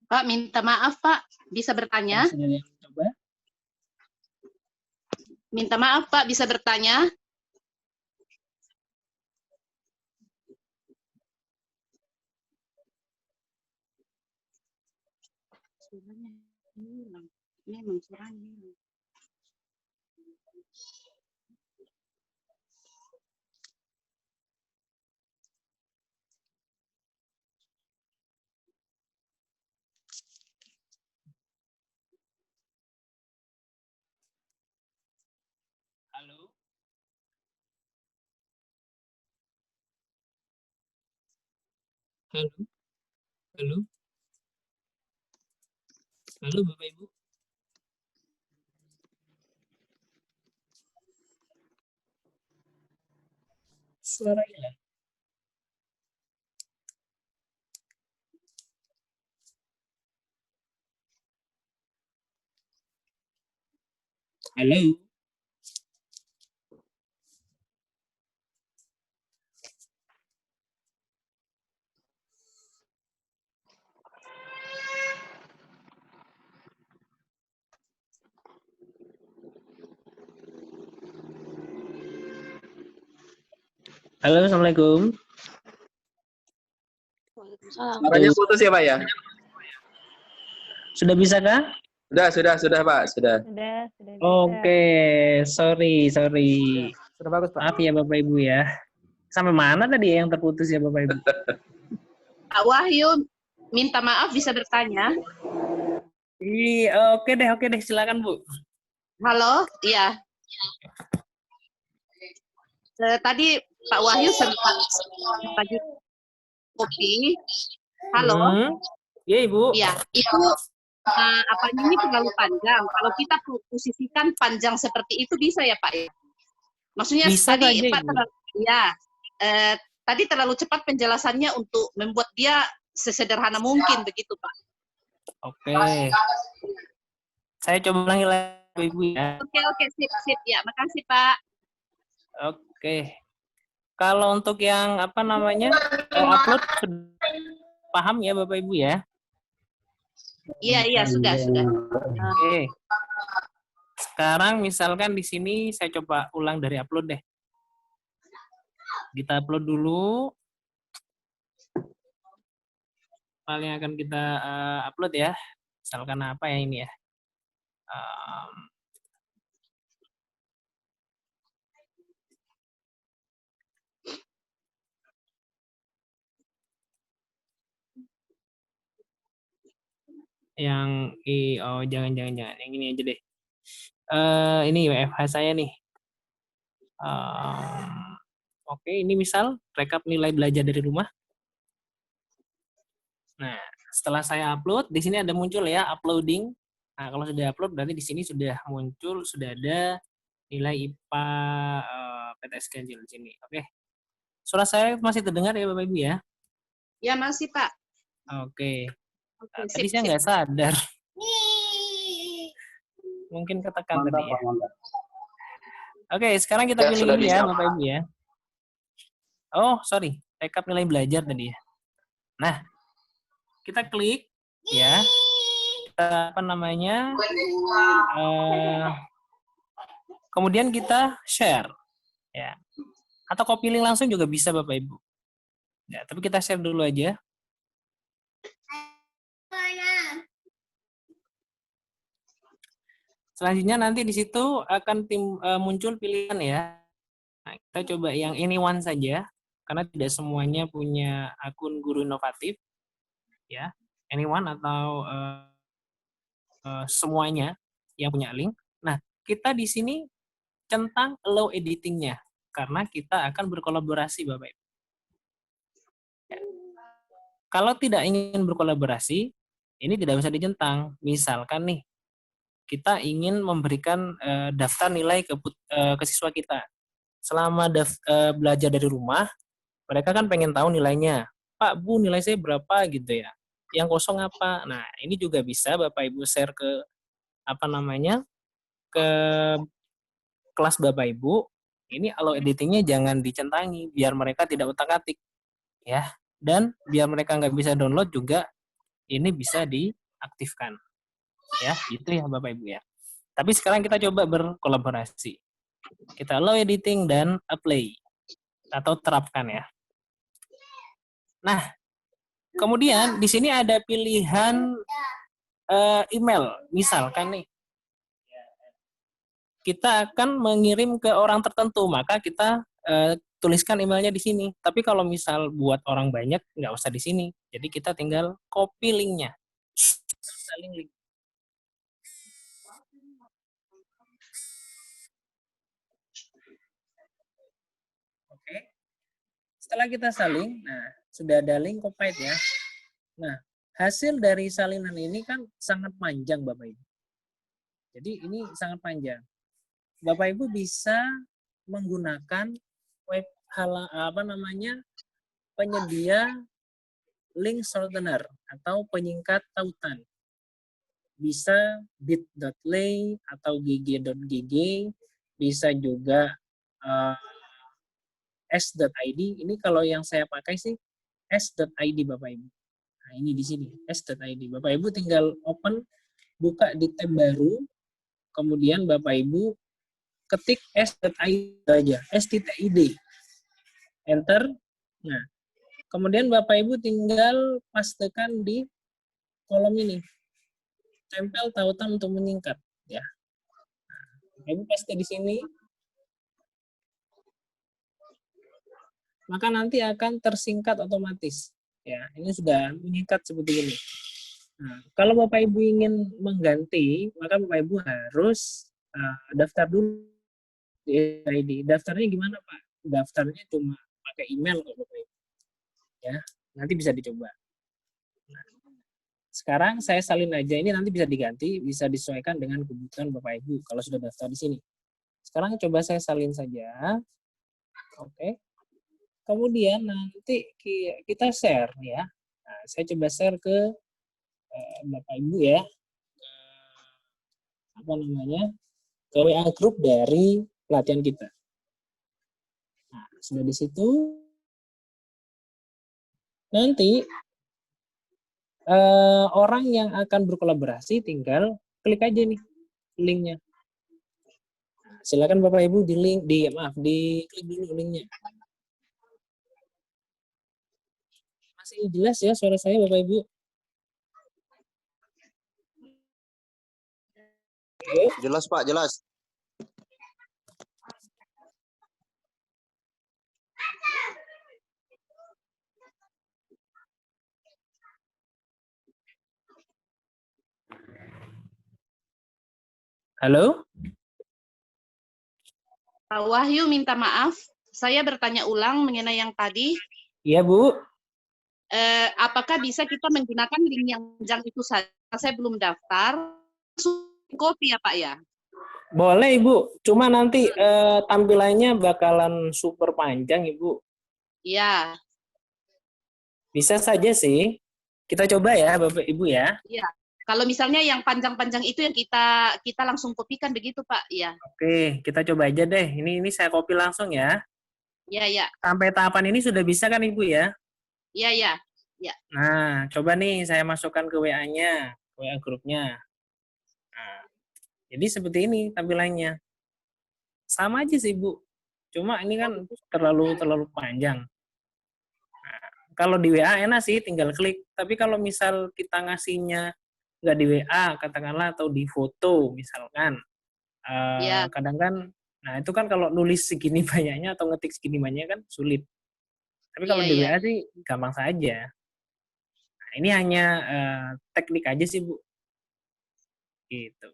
[SPEAKER 3] Pak, minta maaf, Pak. Bisa bertanya?
[SPEAKER 1] Sudah yang coba?
[SPEAKER 3] Minta maaf, Pak. Bisa bertanya? Suaranya hilang. Memang suaranya hilang.
[SPEAKER 1] Halo? Halo? Halo? Halo Bapak Ibu? Suara hilang. Halo? Halo, Assalamualaikum.
[SPEAKER 4] Suaranya putus ya Pak ya?
[SPEAKER 1] Sudah bisa kah?
[SPEAKER 4] Sudah Pak, sudah.
[SPEAKER 2] Sudah bisa.
[SPEAKER 1] Oke, sorry.
[SPEAKER 4] Sudah bagus Pak.
[SPEAKER 1] Maaf ya Bapak Ibu ya. Sampai mana tadi yang terputus ya Bapak Ibu?
[SPEAKER 3] Pak Wahyu, minta maaf bisa bertanya?
[SPEAKER 1] Oke deh, silakan Bu.
[SPEAKER 3] Halo? Iya. Tadi Pak Wahyu sempat bagi kopi. Halo?
[SPEAKER 1] Iya Ibu.
[SPEAKER 3] Iya, itu apanya ini terlalu panjang. Kalau kita posisikan panjang seperti itu bisa ya Pak? Maksudnya
[SPEAKER 1] Bisa
[SPEAKER 3] tadi
[SPEAKER 1] saja,
[SPEAKER 3] Pak
[SPEAKER 1] Ibu.
[SPEAKER 3] tadi terlalu cepat penjelasannya untuk membuat dia sesederhana mungkin begitu Pak.
[SPEAKER 1] Oke. Saya coba ulangi lagi Ibu ya.
[SPEAKER 3] Oke, sip ya. Makasih Pak.
[SPEAKER 1] Oke. Kalau untuk yang apa namanya upload paham ya Bapak Ibu ya?
[SPEAKER 3] Iya, sudah.
[SPEAKER 1] Oke. Sekarang misalkan di sini saya coba ulang dari upload deh. Kita upload dulu. File yang akan kita upload ya. Misalkan apa ya ini ya. Jangan yang ini aja deh. Ini WFH saya nih. Oke, ini misal rekap nilai belajar dari rumah. Nah, setelah saya upload, di sini ada muncul ya uploading. Nah, kalau sudah upload berarti di sini sudah muncul, sudah ada nilai IPA PTS Ganjil di sini. Oke. Suara saya masih terdengar ya Bapak Ibu ya?
[SPEAKER 3] Ya masih Pak.
[SPEAKER 1] Oke.
[SPEAKER 3] Oke,
[SPEAKER 1] Tadi saya nggak sadar. Mungkin ketekan tadi ya. Oke, sekarang kita pilih ini ya Bapak Ibu ya. Oh, sorry. Rekap nilai belajar tadi ya. Nah, kita klik ya. Kita apa namanya? Kemudian kita share ya. Atau copy link langsung juga bisa Bapak Ibu. Ya, tapi kita share dulu aja. Selanjutnya nanti di situ akan muncul pilihan ya. Nah, kita coba yang anyone saja karena tidak semuanya punya akun guru inovatif ya. Anyone atau semuanya yang punya link. Nah, kita di sini centang allow editing-nya karena kita akan berkolaborasi Bapak Ibu. Kalau tidak ingin berkolaborasi, ini tidak usah dicentang. Misalkan nih, kita ingin memberikan daftar nilai ke siswa kita. Selama belajar dari rumah, mereka kan pengen tahu nilainya. Pak, Bu, nilai saya berapa gitu ya. Yang kosong apa? Nah, ini juga bisa Bapak Ibu share ke apa namanya? Ke kelas Bapak Ibu. Ini kalau editingnya jangan dicentangi biar mereka tidak utak-atik ya. Dan biar mereka nggak bisa download juga ini bisa diaktifkan. Ya, gitu ya Bapak Ibu ya. Tapi sekarang kita coba berkolaborasi. Kita allow editing dan apply atau terapkan ya. Nah, kemudian di sini ada pilihan email. Misalkan nih, kita akan mengirim ke orang tertentu, maka kita tuliskan emailnya di sini. Tapi kalau misal buat orang banyak, nggak usah di sini. Jadi kita tinggal copy linknya. Saling link. Oke. Setelah kita salin, nah sudah ada link copied ya. Nah, hasil dari salinan ini kan sangat panjang Bapak Ibu. Jadi ini sangat panjang. Bapak Ibu bisa menggunakan web penyedia link shortener atau penyingkat tautan. Bisa bit.ly atau gg.gg, bisa juga s.id. Ini kalau yang saya pakai sih s.id Bapak Ibu. Nah, ini di sini s.id. Bapak Ibu tinggal open, buka di tab baru, kemudian Bapak Ibu ketik s.id aja, s.id. Enter. Nah, kemudian Bapak Ibu tinggal pastekan di kolom ini. Tempel tautan untuk menyingkat ya. Bapak Ibu paste di sini. Maka nanti akan tersingkat otomatis. Ya, ini sudah menyingkat seperti ini. Nah, kalau Bapak Ibu ingin mengganti, maka Bapak Ibu harus daftar dulu di ID. Daftarnya gimana, Pak? Daftarnya cuma pakai email kok Bapak Ibu. Ya, nanti bisa dicoba. Nah, sekarang saya salin aja, ini nanti bisa diganti, bisa disesuaikan dengan kebutuhan Bapak Ibu kalau sudah daftar di sini. Sekarang coba saya salin saja. Oke. Kemudian nanti kita share ya. Nah, saya coba share ke Bapak Ibu ya. Apa namanya? Ke WA group dari pelatihan kita. Nah, sudah di situ. Nanti orang yang akan berkolaborasi tinggal klik aja nih linknya. Silakan Bapak Ibu diklik dulu linknya. Masih jelas ya suara saya Bapak Ibu? Oke.
[SPEAKER 5] Jelas Pak, jelas.
[SPEAKER 1] Halo?
[SPEAKER 3] Pak Wahyu minta maaf, saya bertanya ulang mengenai yang tadi.
[SPEAKER 1] Iya Bu.
[SPEAKER 3] Apakah bisa kita menggunakan link yang panjang itu saja? Saya belum daftar, copy ya Pak ya?
[SPEAKER 1] Boleh Ibu, cuma nanti tampilannya bakalan super panjang Ibu.
[SPEAKER 3] Iya.
[SPEAKER 1] Bisa saja sih. Kita coba ya Bapak Ibu ya.
[SPEAKER 3] Iya. Kalau misalnya yang panjang-panjang itu yang kita langsung kopikan begitu Pak, ya.
[SPEAKER 1] Oke, kita coba aja deh. Ini saya copy langsung ya.
[SPEAKER 3] Iya, ya.
[SPEAKER 1] Sampai tahapan ini sudah bisa kan Ibu ya?
[SPEAKER 3] Iya, ya. Ya.
[SPEAKER 1] Nah, coba nih saya masukkan ke WA-nya, WA grupnya. Nah, jadi seperti ini tampilannya. Sama aja sih Bu. Cuma ini kan terlalu panjang. Nah, kalau di WA enak sih tinggal klik. Tapi kalau misal kita ngasihnya nggak di WA, katakanlah atau di foto misalkan.
[SPEAKER 3] Ya.
[SPEAKER 1] Kadang kan, nah itu kan kalau nulis segini banyaknya atau ngetik segini banyaknya kan sulit. Tapi kalau di WA sih gampang saja. Nah, ini hanya teknik aja sih Bu. Gitu.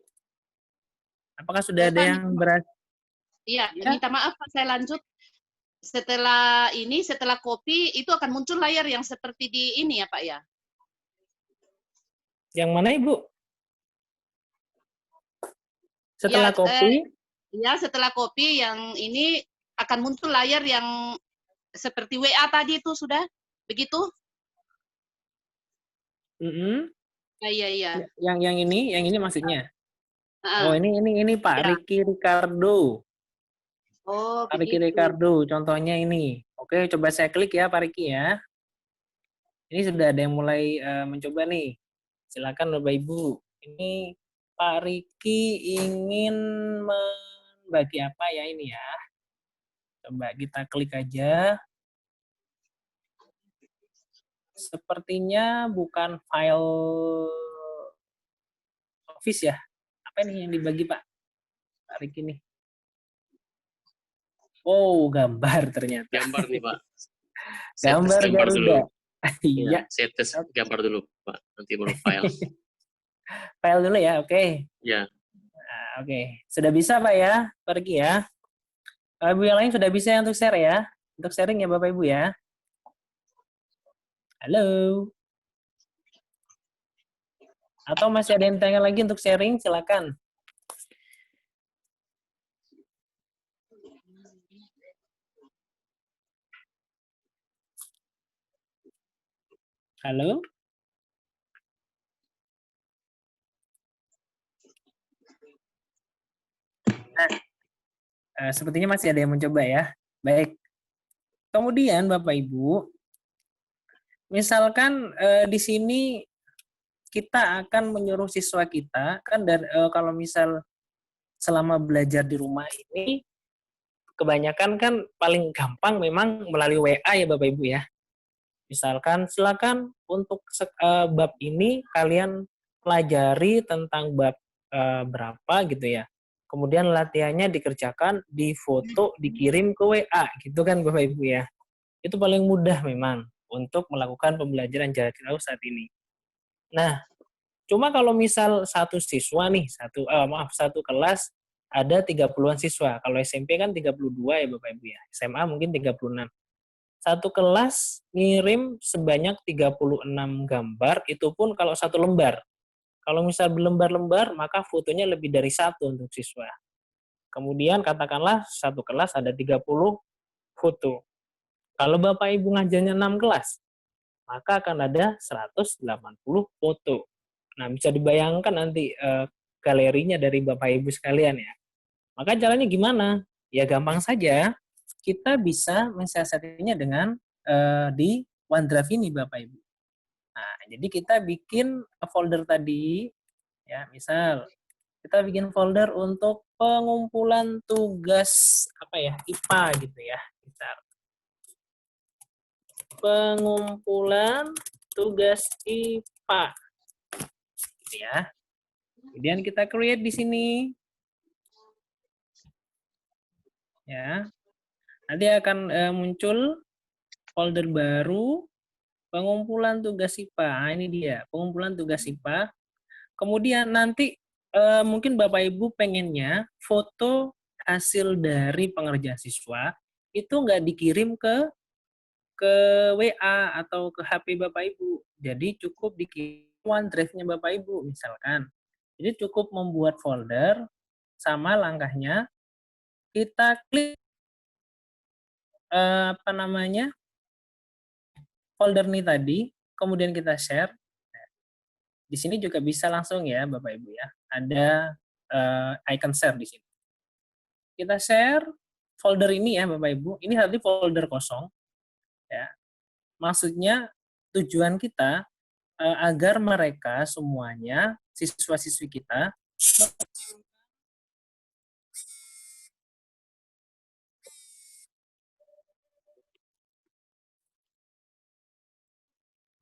[SPEAKER 1] Apakah sudah ada yang berhasil?
[SPEAKER 3] Iya, minta maaf Pak, saya lanjut. setelah copy itu akan muncul layar yang seperti di ini ya Pak ya.
[SPEAKER 1] Yang mana Ibu? Setelah
[SPEAKER 3] Ya,
[SPEAKER 1] copy,
[SPEAKER 3] ya setelah copy yang ini akan muncul layar yang seperti WA tadi itu sudah begitu? Iya.
[SPEAKER 1] yang ini maksudnya. Oh,
[SPEAKER 3] Ah,
[SPEAKER 1] ini Pak
[SPEAKER 3] ya.
[SPEAKER 1] Ricky Ricardo.
[SPEAKER 3] Oh,
[SPEAKER 1] Pak Ricky
[SPEAKER 3] begitu.
[SPEAKER 1] Ricardo, contohnya ini. Oke, coba saya klik ya Pak Ricky ya. Ini sudah ada yang mulai mencoba nih. Silakan Bapak Ibu. Ini Pak Ricky ingin membagi apa ya ini ya. Coba kita klik aja. Sepertinya bukan file Office ya. Apa nih yang dibagi Pak? Pak Ricky nih. Oh, gambar ternyata.
[SPEAKER 4] Gambar nih, Pak.
[SPEAKER 1] Gambar Garuda. Iya.
[SPEAKER 4] Saya tes gambar dulu, Pak. Nanti baru file.
[SPEAKER 1] File dulu ya, oke.
[SPEAKER 4] Ya.
[SPEAKER 1] Nah, oke. Sudah bisa Pak ya, pergi ya. Ibu yang lain sudah bisa untuk share ya. Untuk sharing ya Bapak Ibu ya. Halo. Atau masih ada yang tanya lagi untuk sharing, silakan. Halo. Nah, sepertinya masih ada yang mencoba ya. Baik. Kemudian Bapak Ibu, misalkan di sini kita akan menyuruh siswa kita kan dari kalau misal selama belajar di rumah ini kebanyakan kan paling gampang memang melalui WA ya Bapak Ibu ya. Misalkan silakan untuk bab ini kalian pelajari tentang bab berapa gitu ya. Kemudian latihannya dikerjakan, difoto, dikirim ke WA gitu kan Bapak Ibu ya. Itu paling mudah memang untuk melakukan pembelajaran jarak jauh saat ini. Nah, cuma kalau misal satu siswa nih, satu kelas ada 30-an siswa. Kalau SMP kan 32 ya Bapak Ibu ya. SMA mungkin 36. Satu kelas ngirim sebanyak 36 gambar, itu pun kalau satu lembar. Kalau misal berlembar-lembar, maka fotonya lebih dari satu untuk siswa. Kemudian katakanlah satu kelas ada 30 foto. Kalau Bapak Ibu ngajarnya 6 kelas, maka akan ada 180 foto. Nah, bisa dibayangkan nanti galerinya dari Bapak Ibu sekalian ya. Maka caranya gimana? Ya gampang saja. Kita bisa mensiasatinya dengan di OneDrive ini Bapak Ibu. Nah, jadi kita bikin folder tadi, ya misal kita bikin folder untuk pengumpulan tugas apa ya IPA gitu ya. Misal pengumpulan tugas IPA, gitu ya. Kemudian kita create di sini, ya. Nanti akan muncul folder baru pengumpulan tugas IPA. Nah, ini dia pengumpulan tugas IPA. Kemudian nanti mungkin Bapak Ibu pengennya foto hasil dari pengerjaan siswa itu nggak dikirim ke WA atau ke HP Bapak Ibu. Jadi cukup dikirim OneDrive-nya Bapak Ibu misalkan. Jadi cukup membuat folder sama langkahnya kita klik apa namanya folder ini tadi, kemudian kita share. Di sini juga bisa langsung ya Bapak Ibu ya. Ada icon share di sini. Kita share folder ini ya Bapak Ibu. Ini tadi folder kosong ya. Maksudnya tujuan kita agar mereka semuanya siswa-siswi kita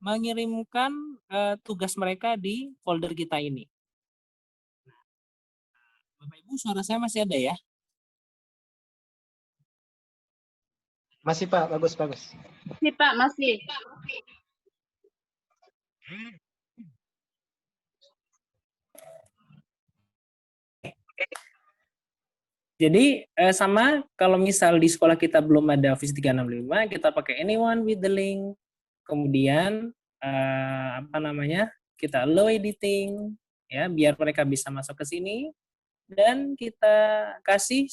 [SPEAKER 1] mengirimkan tugas mereka di folder kita ini. Bapak Ibu, suara saya masih ada ya?
[SPEAKER 5] Masih Pak, bagus.
[SPEAKER 3] Masih Pak, masih.
[SPEAKER 1] Jadi sama kalau misal di sekolah kita belum ada Office 365, kita pakai anyone with the link. Kemudian apa namanya? Kita allow editing ya biar mereka bisa masuk ke sini dan kita kasih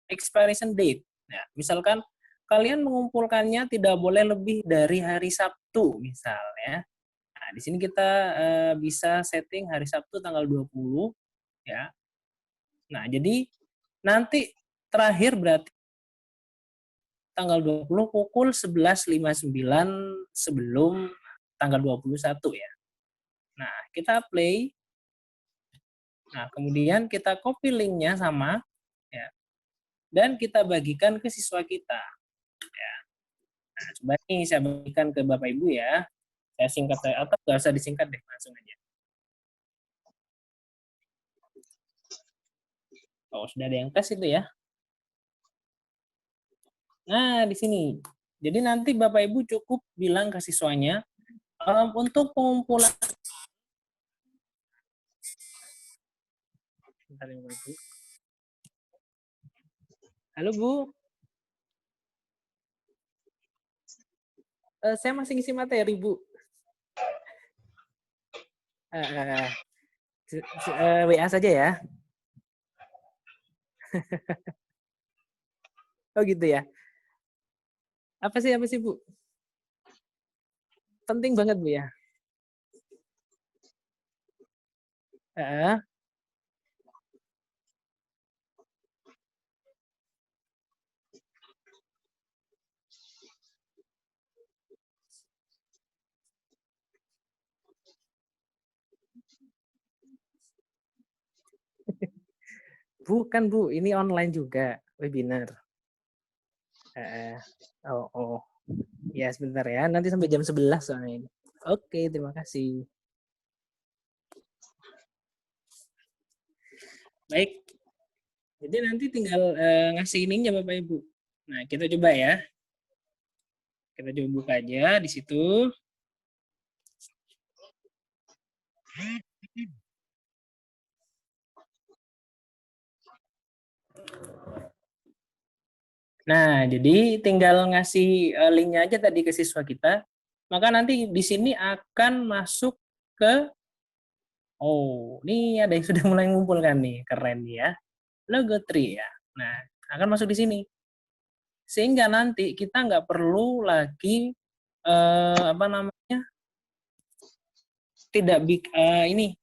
[SPEAKER 1] expiration date. Nah, misalkan kalian mengumpulkannya tidak boleh lebih dari hari Sabtu misalnya. Nah, di sini kita bisa setting hari Sabtu tanggal 20 ya. Nah, jadi nanti terakhir berarti tanggal 20 pukul 11.59 sebelum tanggal 21 ya. Nah, kita play. Nah, kemudian kita copy linknya sama ya. Dan kita bagikan ke siswa kita. Ya. Nah, coba nih saya bagikan ke Bapak Ibu ya. Saya singkat atau nggak usah disingkat deh, langsung aja. Oh, sudah ada yang tes itu ya. Nah, di sini. Jadi nanti Bapak Ibu cukup bilang ke siswanya, untuk pengumpulan. Bentar ya, Bapak Ibu. Halo Bu. Saya masih ngisi materi Bu. WA saja ya. Oh gitu ya. Apa sih Bu? Penting banget Bu ya. Bukan Bu, ini online juga webinar. Oh. Ya sebentar ya, nanti sampai jam 11 soalnya ini. Oke, terima kasih. Baik, jadi nanti tinggal ngasih ininya Bapak Ibu. Nah, kita coba ya. Kita coba buka aja di situ. Nah, jadi tinggal ngasih linknya aja tadi ke siswa kita. Maka nanti di sini akan masuk ke, oh, ini ada yang sudah mulai ngumpulkan nih, keren ya. Logo tree ya. Nah, akan masuk di sini. Sehingga nanti kita nggak perlu lagi apa namanya, tidak ini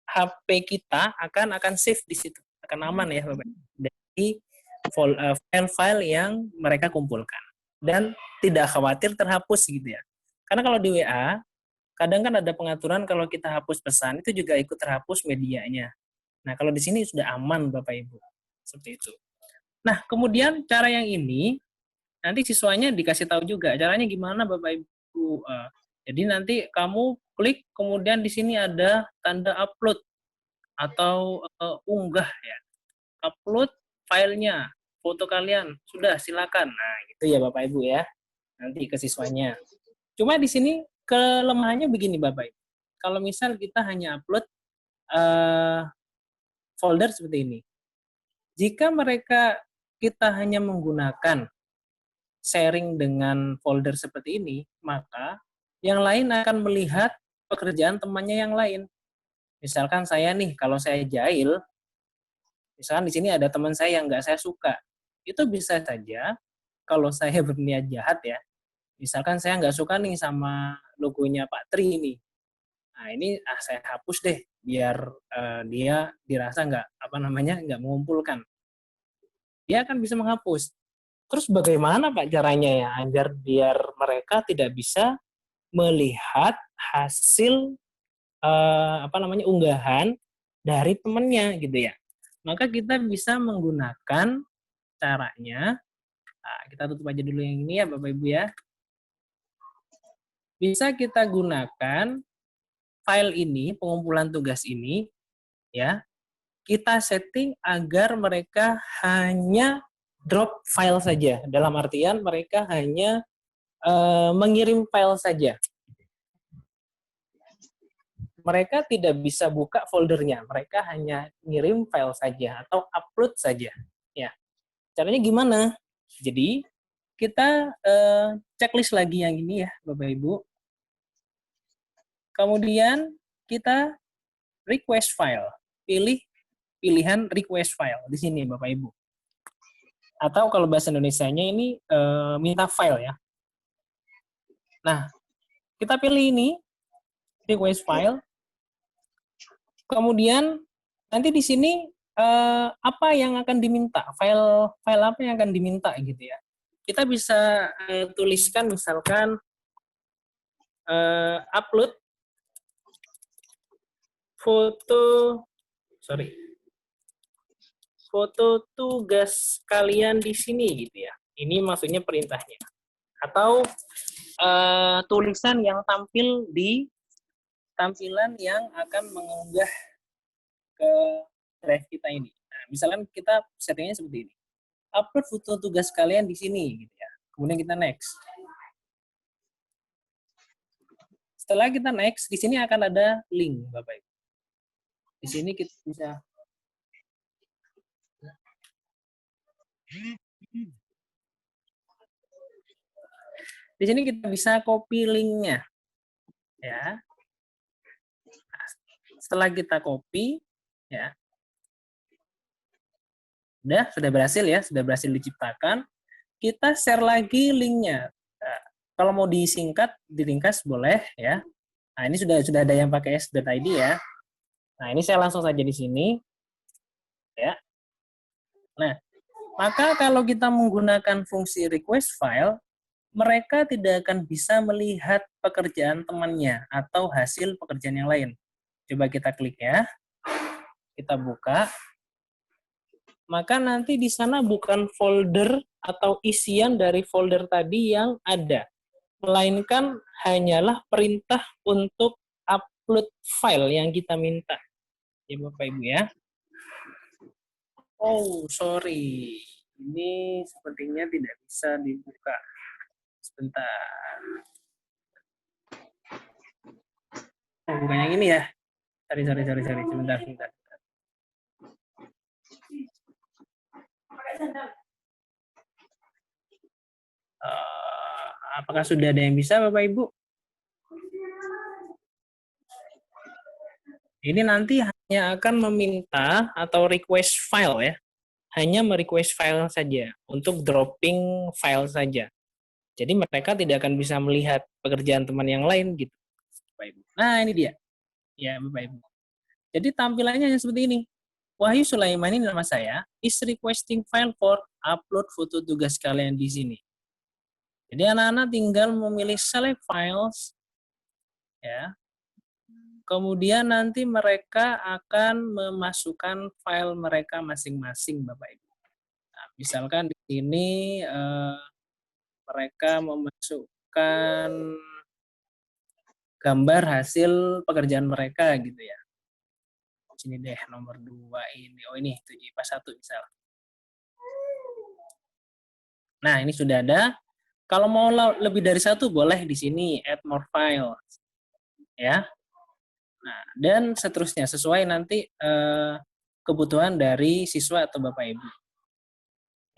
[SPEAKER 1] HP kita akan save di situ, akan aman ya Bapak. Dari file-file yang mereka kumpulkan dan tidak khawatir terhapus gitu ya. Karena kalau di WA kadang kan ada pengaturan kalau kita hapus pesan itu juga ikut terhapus medianya. Nah, kalau di sini sudah aman Bapak Ibu. Seperti itu. Nah, kemudian cara yang ini nanti siswanya dikasih tahu juga caranya gimana Bapak Ibu. Jadi nanti kamu klik kemudian di sini ada tanda upload atau unggah ya. Upload filenya, foto kalian. Sudah silakan. Nah, gitu ya Bapak Ibu ya. Nanti ke siswanya. Cuma di sini kelemahannya begini Bapak Ibu. Kalau misal kita hanya upload folder seperti ini. Jika kita hanya menggunakan sharing dengan folder seperti ini, maka yang lain akan melihat pekerjaan temannya yang lain. Misalkan saya nih, kalau saya jahil, misalkan di sini ada teman saya yang nggak saya suka, itu bisa saja kalau saya berniat jahat ya, misalkan saya nggak suka nih sama logonya Pak Tri ini, nah ini saya hapus deh biar dia dirasa nggak mengumpulkan. Dia akan bisa menghapus. Terus bagaimana Pak caranya ya agar biar mereka tidak bisa melihat hasil unggahan dari temannya gitu ya. Maka kita bisa menggunakan caranya. Nah, kita tutup aja dulu yang ini ya Bapak Ibu ya. Bisa kita gunakan file ini, pengumpulan tugas ini ya. Kita setting agar mereka hanya drop file saja. Dalam artian mereka hanya mengirim file saja. Mereka tidak bisa buka foldernya. Mereka hanya ngirim file saja atau upload saja. Caranya gimana? Jadi kita checklist lagi yang ini ya, Bapak Ibu. Kemudian kita request file. Pilih pilihan request file di sini Bapak Ibu. Atau kalau bahasa Indonesianya ini minta file ya. Nah, kita pilih ini request file. Kemudian nanti di sini apa yang akan diminta, file apa yang akan diminta gitu ya. Kita bisa tuliskan misalkan upload foto tugas kalian di sini gitu ya. Ini maksudnya perintahnya. Atau tulisan yang tampil di tampilan yang akan mengunggah ke drive kita ini. Nah, misalkan kita settingnya seperti ini. Upload foto tugas kalian di sini gitu ya. Kemudian kita next. Setelah kita next, di sini akan ada link Bapak Ibu. Di sini kita bisa di sini kita bisa copy linknya. Ya. Nah, setelah kita copy ya. Sudah berhasil ya, sudah berhasil diciptakan. Kita share lagi linknya. Nah, kalau mau disingkat, diringkas boleh ya. Nah, ini sudah ada yang pakai s.id ya. Nah, ini saya langsung saja di sini. Ya. Nah, maka kalau kita menggunakan fungsi request file, mereka tidak akan bisa melihat pekerjaan temannya atau hasil pekerjaan yang lain. Coba kita klik ya. Kita buka. Maka nanti di sana bukan folder atau isian dari folder tadi yang ada, melainkan hanyalah perintah untuk upload file yang kita minta. Ya Bapak Ibu ya. Oh, sorry. Ini sepertinya tidak bisa dibuka. Sebentar. Oh, bukan yang ini ya. Sorry. Sebentar. Apakah sudah ada yang bisa Bapak Ibu? Ini nanti hanya akan meminta atau request file ya. Hanya merequest file saja untuk dropping file saja. Jadi mereka tidak akan bisa melihat pekerjaan teman yang lain gitu. Bapak Ibu. Nah, ini dia. Ya, Bapak Ibu. Jadi tampilannya seperti ini. Wahyu Sulaiman ini nama saya, is requesting file for upload foto tugas kalian di sini. Jadi anak-anak tinggal memilih select files, ya. Kemudian nanti mereka akan memasukkan file mereka masing-masing, Bapak Ibu. Nah, misalkan di sini mereka memasukkan gambar hasil pekerjaan mereka gitu ya. Sini deh nomor 2 ini. Oh ini 7 IPA 1 misal. Nah, ini sudah ada. Kalau mau lebih dari satu boleh di sini add more files. Ya. Nah, dan seterusnya sesuai nanti kebutuhan dari siswa atau Bapak Ibu.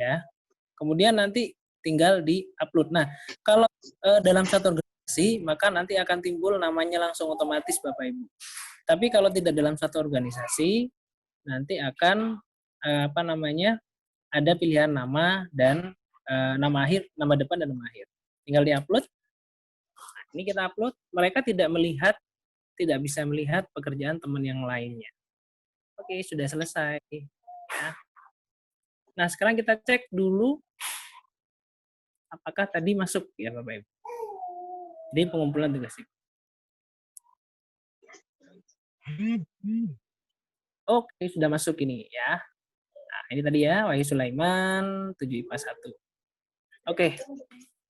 [SPEAKER 1] Ya. Kemudian nanti tinggal di-upload. Nah, kalau dalam satu organisasi, maka nanti akan timbul namanya langsung otomatis Bapak Ibu. Tapi kalau tidak dalam satu organisasi, nanti akan ada pilihan nama dan nama akhir, nama depan dan nama akhir. Tinggal di-upload. Nah, ini kita upload, mereka tidak bisa melihat pekerjaan teman yang lainnya. Oke, sudah selesai. Ya. Nah, sekarang kita cek dulu apakah tadi masuk ya Bapak Ibu. Di pengumpulan tugas itu. Oke, sudah masuk ini ya. Nah, ini tadi ya, Wahyu Sulaiman, 7 IPA 1. Oke,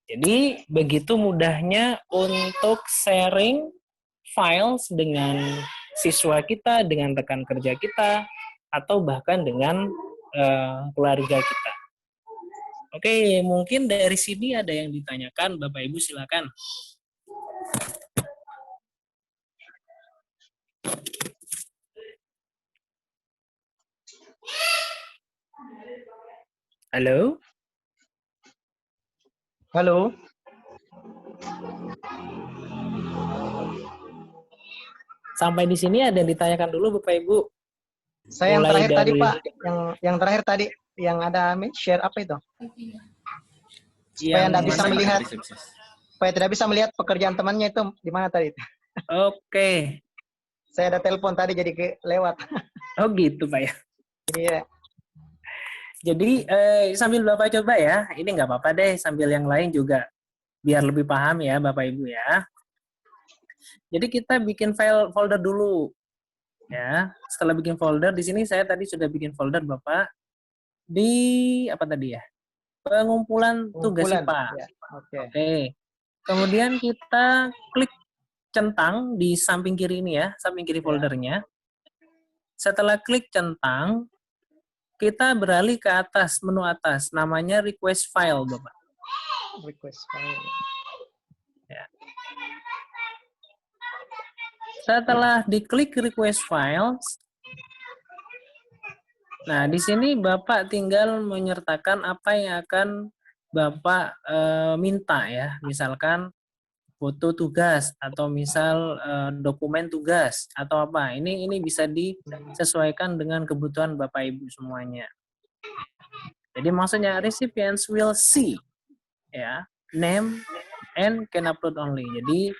[SPEAKER 1] jadi begitu mudahnya untuk sharing files dengan siswa kita, dengan rekan kerja kita, atau bahkan dengan keluarga kita. Oke, mungkin dari sini ada yang ditanyakan, Bapak Ibu silakan. Halo?
[SPEAKER 5] Halo.
[SPEAKER 1] Sampai di sini ada yang ditanyakan dulu Bapak Ibu.
[SPEAKER 5] Saya yang
[SPEAKER 1] Mulai
[SPEAKER 5] terakhir tadi
[SPEAKER 1] dari
[SPEAKER 5] Pak, yang terakhir tadi yang ada share apa itu? Supaya
[SPEAKER 1] yang
[SPEAKER 5] tidak bisa
[SPEAKER 1] mana?
[SPEAKER 5] melihat, supaya tidak bisa melihat pekerjaan temannya itu di mana tadi?
[SPEAKER 1] Oke.
[SPEAKER 5] Saya ada telepon tadi jadi lewat.
[SPEAKER 1] Oh gitu Pak ya.
[SPEAKER 5] Iya.
[SPEAKER 1] Jadi sambil Bapak coba ya. Ini nggak apa-apa deh sambil yang lain juga biar lebih paham ya Bapak Ibu ya. Jadi kita bikin file folder dulu ya. Setelah bikin folder di sini saya tadi sudah bikin folder Bapak di apa tadi ya? Pengumpulan tugas
[SPEAKER 5] Kumpulan.
[SPEAKER 1] IPA.
[SPEAKER 5] Ya. Oke.
[SPEAKER 1] Oke. Kemudian kita klik centang di samping kiri ini ya, samping kiri foldernya. Setelah klik centang, kita beralih ke atas, menu atas, namanya request file, Bapak.
[SPEAKER 5] Request file.
[SPEAKER 1] Ya. Setelah diklik request files, nah di sini Bapak tinggal menyertakan apa yang akan Bapak minta ya, misalkan foto tugas atau misal dokumen tugas atau apa. Ini bisa disesuaikan dengan kebutuhan Bapak Ibu semuanya. Jadi maksudnya recipients will see ya, name and can upload only. Jadi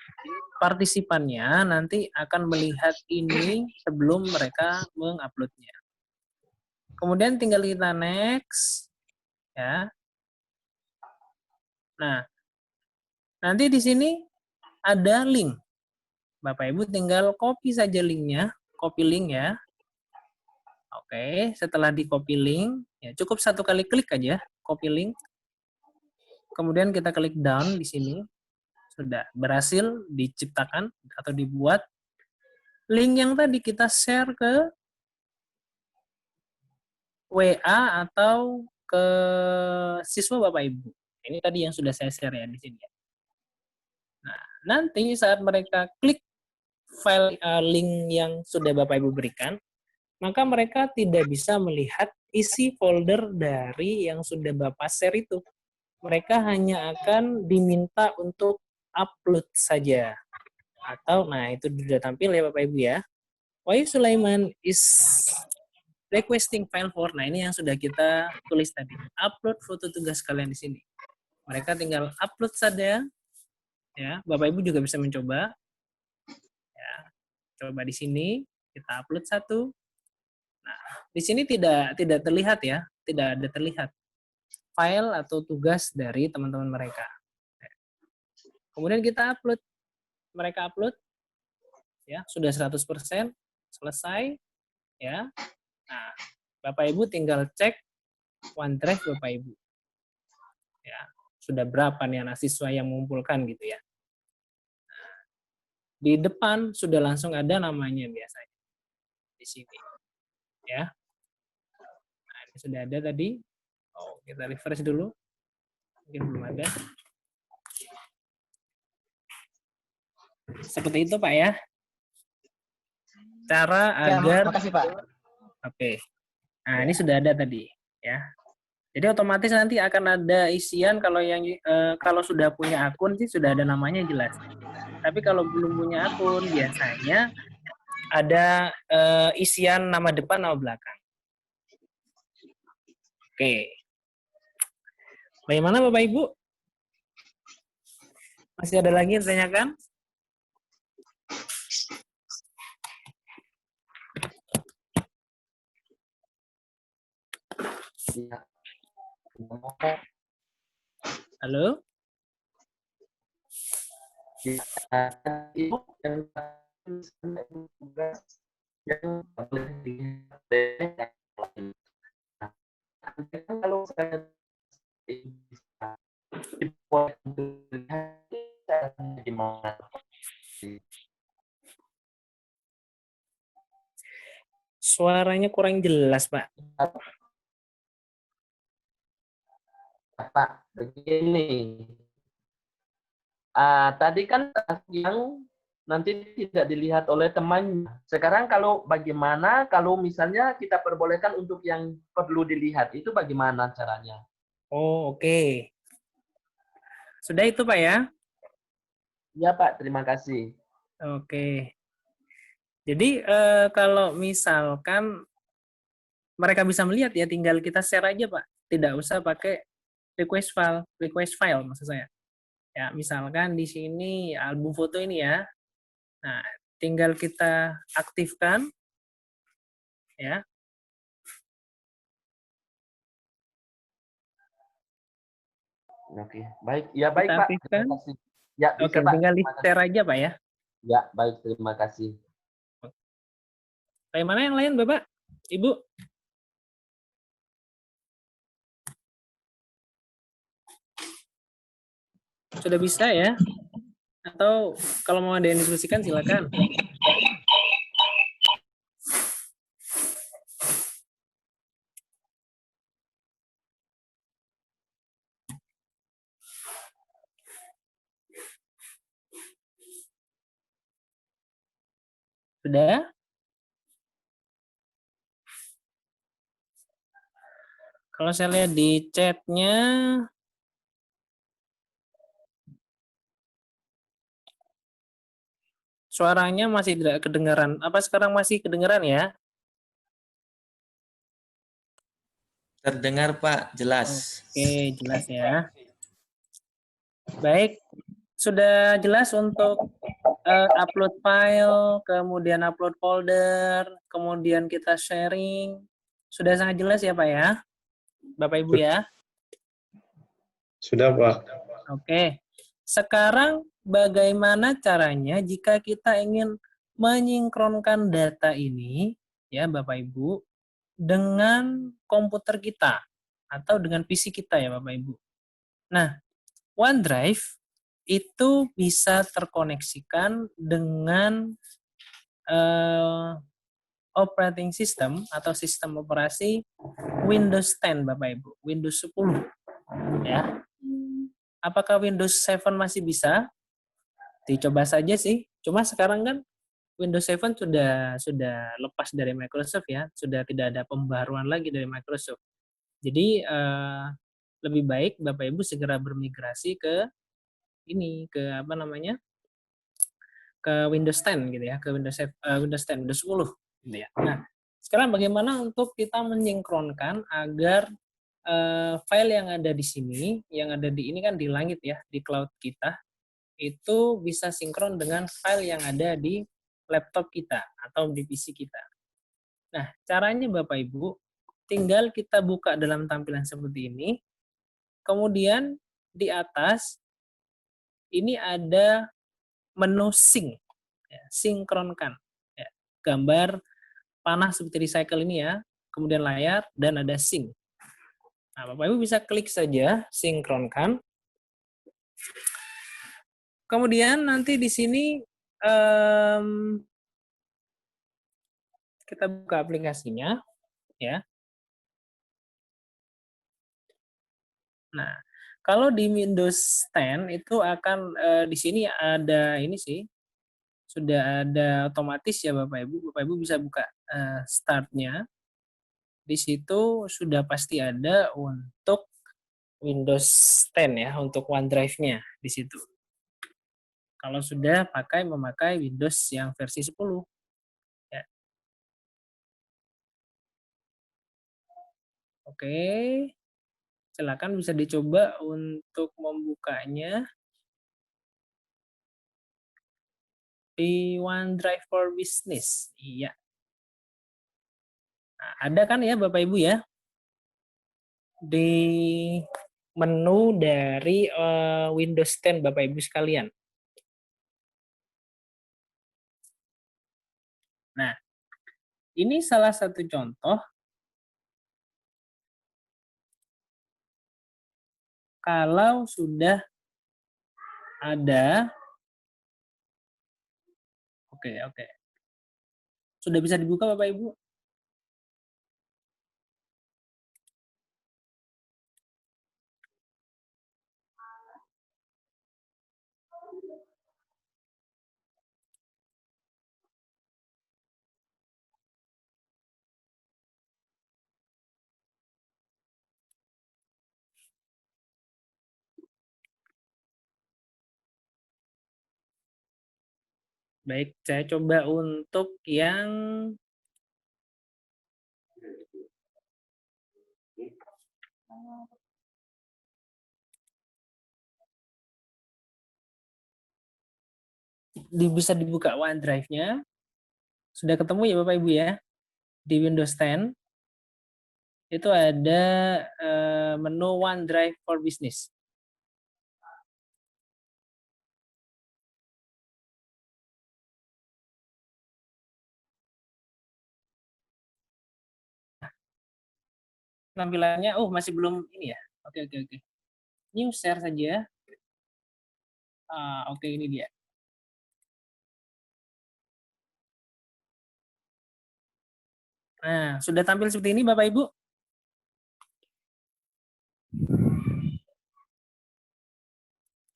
[SPEAKER 1] partisipannya nanti akan melihat ini sebelum mereka menguploadnya. Kemudian tinggal kita next ya. Nah, nanti di sini ada link. Bapak Ibu tinggal copy saja linknya, copy link ya. Oke, setelah di copy link, ya cukup satu kali klik aja, copy link. Kemudian kita klik down di sini, sudah berhasil diciptakan atau dibuat. Link yang tadi kita share ke WA atau ke siswa Bapak Ibu. Ini tadi yang sudah saya share ya di sini. Nah, nanti saat mereka klik file link yang sudah Bapak Ibu berikan, maka mereka tidak bisa melihat isi folder dari yang sudah Bapak share itu. Mereka hanya akan diminta untuk upload saja. Atau, nah itu sudah tampil ya Bapak Ibu ya. Wahyu Sulaiman is requesting file for, nah ini yang sudah kita tulis tadi. Upload foto tugas kalian di sini. Mereka tinggal upload saja. Ya, Bapak Ibu juga bisa mencoba. Ya, coba di sini kita upload satu. Nah, di sini tidak terlihat ya, tidak ada terlihat file atau tugas dari teman-teman mereka. Kemudian kita upload, mereka upload, ya sudah 100% selesai, ya. Nah, Bapak Ibu tinggal cek OneDrive Bapak Ibu, ya sudah berapa nih anak siswa yang mengumpulkan gitu ya. Nah, di depan sudah langsung ada namanya biasanya di sini, ya. Nah, ini sudah ada tadi. Oh, kita refresh dulu. Mungkin belum ada. Seperti itu Pak ya. Cara
[SPEAKER 5] Ya,
[SPEAKER 1] agar
[SPEAKER 5] makasih Pak.
[SPEAKER 1] Oke. Nah, ini sudah ada tadi ya. Jadi otomatis nanti akan ada isian kalau yang kalau sudah punya akun sih sudah ada namanya jelas. Tapi kalau belum punya akun biasanya ada isian nama depan nama belakang. Oke. Bagaimana Bapak Ibu? Masih ada lagi yang ditanyakan? Halo?
[SPEAKER 6] Kalau saya gimana?
[SPEAKER 1] Suaranya kurang jelas, Pak.
[SPEAKER 6] Pak, begini. Tadi kan yang nanti tidak dilihat oleh temannya. Sekarang kalau bagaimana kalau misalnya kita perbolehkan untuk yang perlu dilihat, itu bagaimana caranya?
[SPEAKER 1] Oh, oke. Sudah itu, Pak ya?
[SPEAKER 6] Ya Pak, terima kasih.
[SPEAKER 1] Oke. Jadi kalau misalkan mereka bisa melihat ya, tinggal kita share aja, Pak. Tidak usah pakai request file maksud saya. Ya, misalkan di sini album foto ini ya. Nah, tinggal kita aktifkan ya.
[SPEAKER 6] Oke, baik. Ya baik
[SPEAKER 1] Kita
[SPEAKER 6] Pak,
[SPEAKER 1] aktifkan.
[SPEAKER 6] terima kasih. Ya bisa
[SPEAKER 1] Oke,
[SPEAKER 6] Pak.
[SPEAKER 1] tinggal
[SPEAKER 6] Terima kasih.
[SPEAKER 1] di-share aja, Pak ya.
[SPEAKER 6] Ya baik, terima kasih.
[SPEAKER 1] Bagaimana yang lain, Bapak? Ibu? Sudah bisa ya? Atau kalau mau ada yang diskusikan silakan. Sudah? Kalau saya lihat di chatnya, suaranya masih tidak kedengaran. Apa sekarang masih kedengaran ya?
[SPEAKER 7] Terdengar Pak, jelas.
[SPEAKER 1] Oke, jelas ya. Baik, sudah jelas untuk upload file, kemudian upload folder, kemudian kita sharing. Sudah sangat jelas ya Pak ya? Bapak Ibu ya?
[SPEAKER 8] Sudah, Pak.
[SPEAKER 1] Oke. Sekarang bagaimana caranya jika kita ingin menyinkronkan data ini, ya Bapak Ibu, dengan komputer kita atau dengan PC kita ya Bapak Ibu. Nah, OneDrive itu bisa terkoneksikan dengan operating system atau sistem operasi Windows 10 Bapak Ibu, Windows 10 ya. Apakah Windows 7 masih bisa? Dicoba saja sih. Cuma sekarang kan Windows 7 sudah lepas dari Microsoft ya, sudah tidak ada pembaruan lagi dari Microsoft. Jadi lebih baik Bapak Ibu segera bermigrasi ke ini, ke apa namanya? Ke Windows 10 gitu ya, ke Windows 10, Windows 10 gitu ya. Nah, sekarang bagaimana untuk kita menyinkronkan agar file yang ada di sini, yang ada di ini kan di langit ya, di cloud kita, itu bisa sinkron dengan file yang ada di laptop kita atau di PC kita. Nah, caranya Bapak Ibu, tinggal kita buka dalam tampilan seperti ini, kemudian di atas ini ada menu sync, ya, sinkronkan. Ya, gambar panah seperti recycle ini ya, kemudian layar, dan ada sync. Nah, Bapak Ibu bisa klik saja, sinkronkan. Kemudian nanti di sini kita buka aplikasinya, ya. Nah, kalau di Windows 10 itu akan di sini ada ini sih, sudah ada otomatis ya Bapak Ibu. Bapak Ibu bisa buka start-nya. Di situ sudah pasti ada untuk Windows 10 ya, untuk OneDrive-nya di situ. Kalau sudah memakai Windows yang versi 10. Ya. Oke, silakan bisa dicoba untuk membukanya di OneDrive for Business. Iya. Nah, ada kan ya Bapak Ibu ya? Di menu dari Windows 10 Bapak Ibu sekalian. Nah, ini salah satu contoh kalau sudah ada, oke. Sudah bisa dibuka Bapak Ibu? Baik, saya coba untuk yang bisa dibuka OneDrive-nya. Sudah ketemu ya Bapak Ibu ya? Di Windows 10 itu ada menu OneDrive for Business. Tampilannya, oh masih belum ini ya. Oke. New share saja. Oke, ini dia. Nah, sudah tampil seperti ini Bapak Ibu?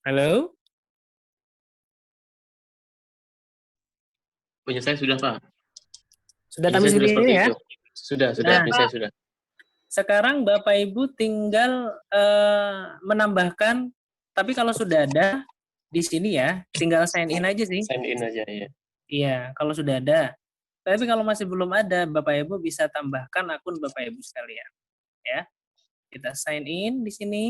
[SPEAKER 1] Halo?
[SPEAKER 4] Punya saya sudah, Pak.
[SPEAKER 1] Sudah
[SPEAKER 4] Punya
[SPEAKER 1] tampil
[SPEAKER 4] saya sudah
[SPEAKER 1] seperti
[SPEAKER 4] seperti
[SPEAKER 1] ini ya?
[SPEAKER 4] itu. Sudah,
[SPEAKER 1] Nah,
[SPEAKER 4] punya saya sudah.
[SPEAKER 1] sekarang Bapak Ibu tinggal menambahkan, tapi kalau sudah ada di sini ya, tinggal sign in aja sih.
[SPEAKER 4] Sign in aja ya.
[SPEAKER 1] Iya, kalau sudah ada. Tapi kalau masih belum ada, Bapak Ibu bisa tambahkan akun Bapak Ibu sekalian. Ya, kita sign in di sini.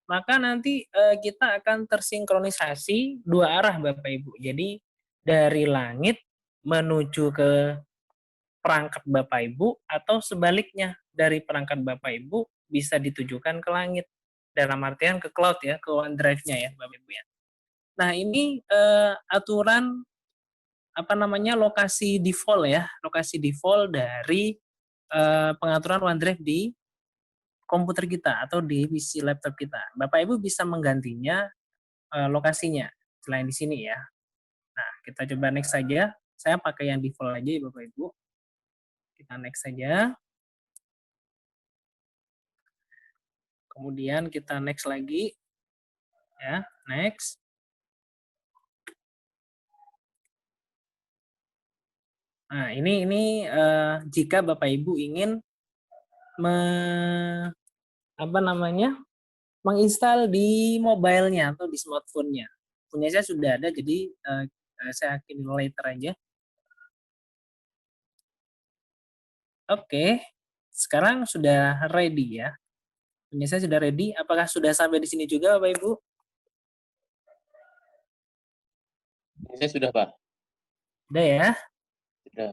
[SPEAKER 1] Maka nanti kita akan tersinkronisasi dua arah Bapak Ibu. Jadi dari langit menuju ke perangkat Bapak Ibu atau sebaliknya dari perangkat Bapak Ibu bisa ditujukan ke langit. Dalam artian ke cloud ya, ke OneDrive-nya ya Bapak Ibu ya. Nah, ini aturan lokasi default ya, lokasi default dari pengaturan OneDrive di komputer kita atau di PC laptop kita. Bapak Ibu bisa menggantinya lokasinya selain di sini ya. Nah, kita coba next saja. Saya pakai yang default aja ya Bapak Ibu. Kita next saja. Kemudian kita next lagi. Ya, next. Nah, ini jika Bapak Ibu ingin menginstal di mobile-nya atau di smartphone-nya. Punya saya sudah ada, jadi saya akan later aja. Oke, sekarang sudah ready ya. Punya saya sudah ready. Apakah sudah sampai di sini juga, Bapak Ibu?
[SPEAKER 4] Punya saya sudah, Pak.
[SPEAKER 1] Sudah ya.
[SPEAKER 4] Sudah.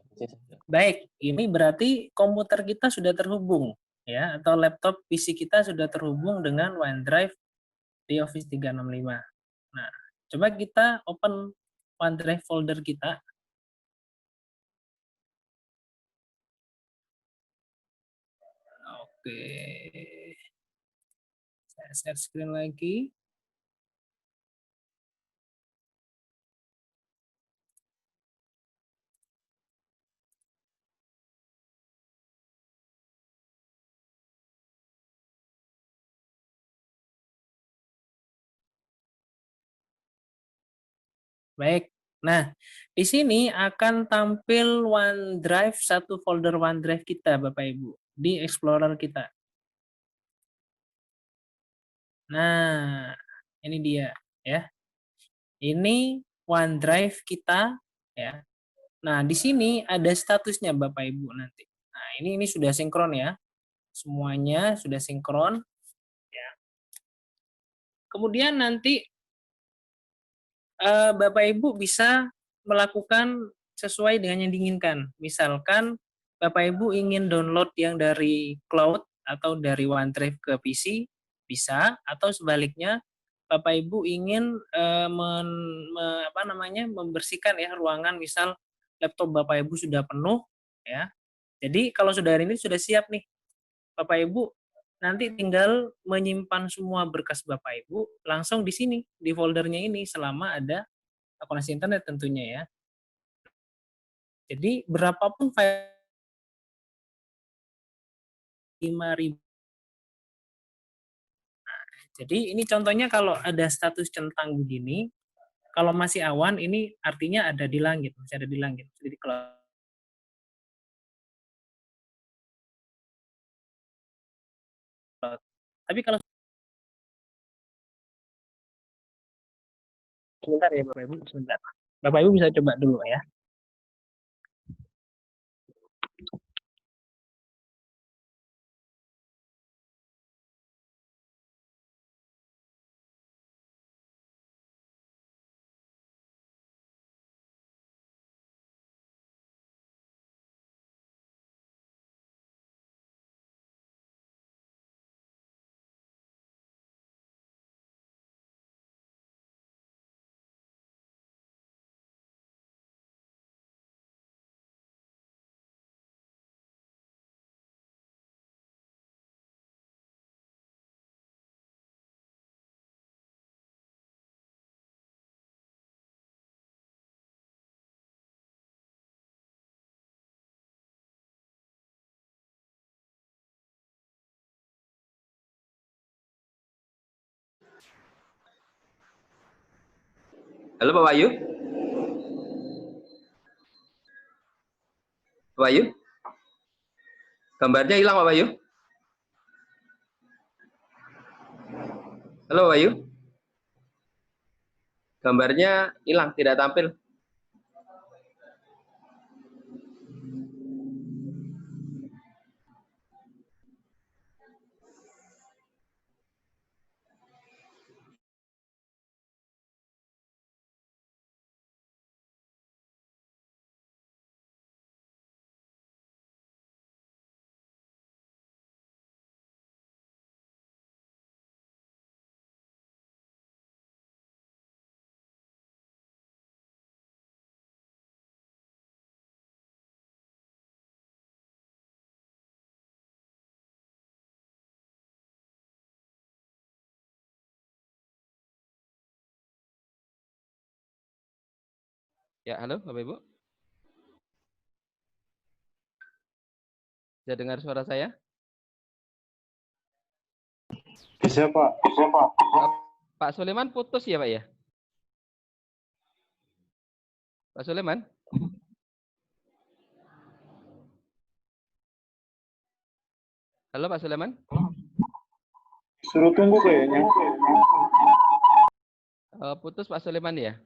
[SPEAKER 1] Baik, ini berarti komputer kita sudah terhubung ya, atau laptop PC kita sudah terhubung dengan OneDrive di Office 365. Nah, coba kita open OneDrive folder kita. Oke. Saya share screen lagi. Baik. Nah, di sini akan tampil OneDrive, satu folder OneDrive kita, Bapak Ibu, di Explorer kita. Nah, ini dia ya. Ini OneDrive kita ya. Nah, di sini ada statusnya Bapak Ibu nanti. Nah, ini sudah sinkron ya. Semuanya sudah sinkron ya. Kemudian nanti Bapak Ibu bisa melakukan sesuai dengan yang diinginkan. Misalkan Bapak Ibu ingin download yang dari cloud atau dari OneDrive ke PC, bisa, atau sebaliknya Bapak Ibu ingin membersihkan ya ruangan, misal laptop Bapak Ibu sudah penuh ya. Jadi kalau sudah hari ini sudah siap nih Bapak Ibu, nanti tinggal menyimpan semua berkas Bapak Ibu langsung di sini, di foldernya ini selama ada koneksi internet tentunya ya. Jadi berapapun file 5.000. Nah, jadi ini contohnya kalau ada status centang begini, kalau masih awan ini artinya ada di langit, masih ada di langit, jadi cloud. Tapi kalau sebentar ya Bapak Ibu, sebentar. Bapak Ibu bisa coba dulu ya.
[SPEAKER 8] Halo Pak Wahyu? Pak Wahyu? Gambarnya hilang Pak Wahyu? Halo Pak Wahyu? Gambarnya hilang, tidak tampil. Ya, halo Bapak Ibu. Bisa dengar suara saya?
[SPEAKER 9] Bisa Pak. Bisa Pak.
[SPEAKER 8] Pak Suleman putus ya Pak ya? Pak Suleman? Halo Pak Suleman?
[SPEAKER 9] Suruh tunggu kayaknya.
[SPEAKER 8] Putus Pak Suleman ya?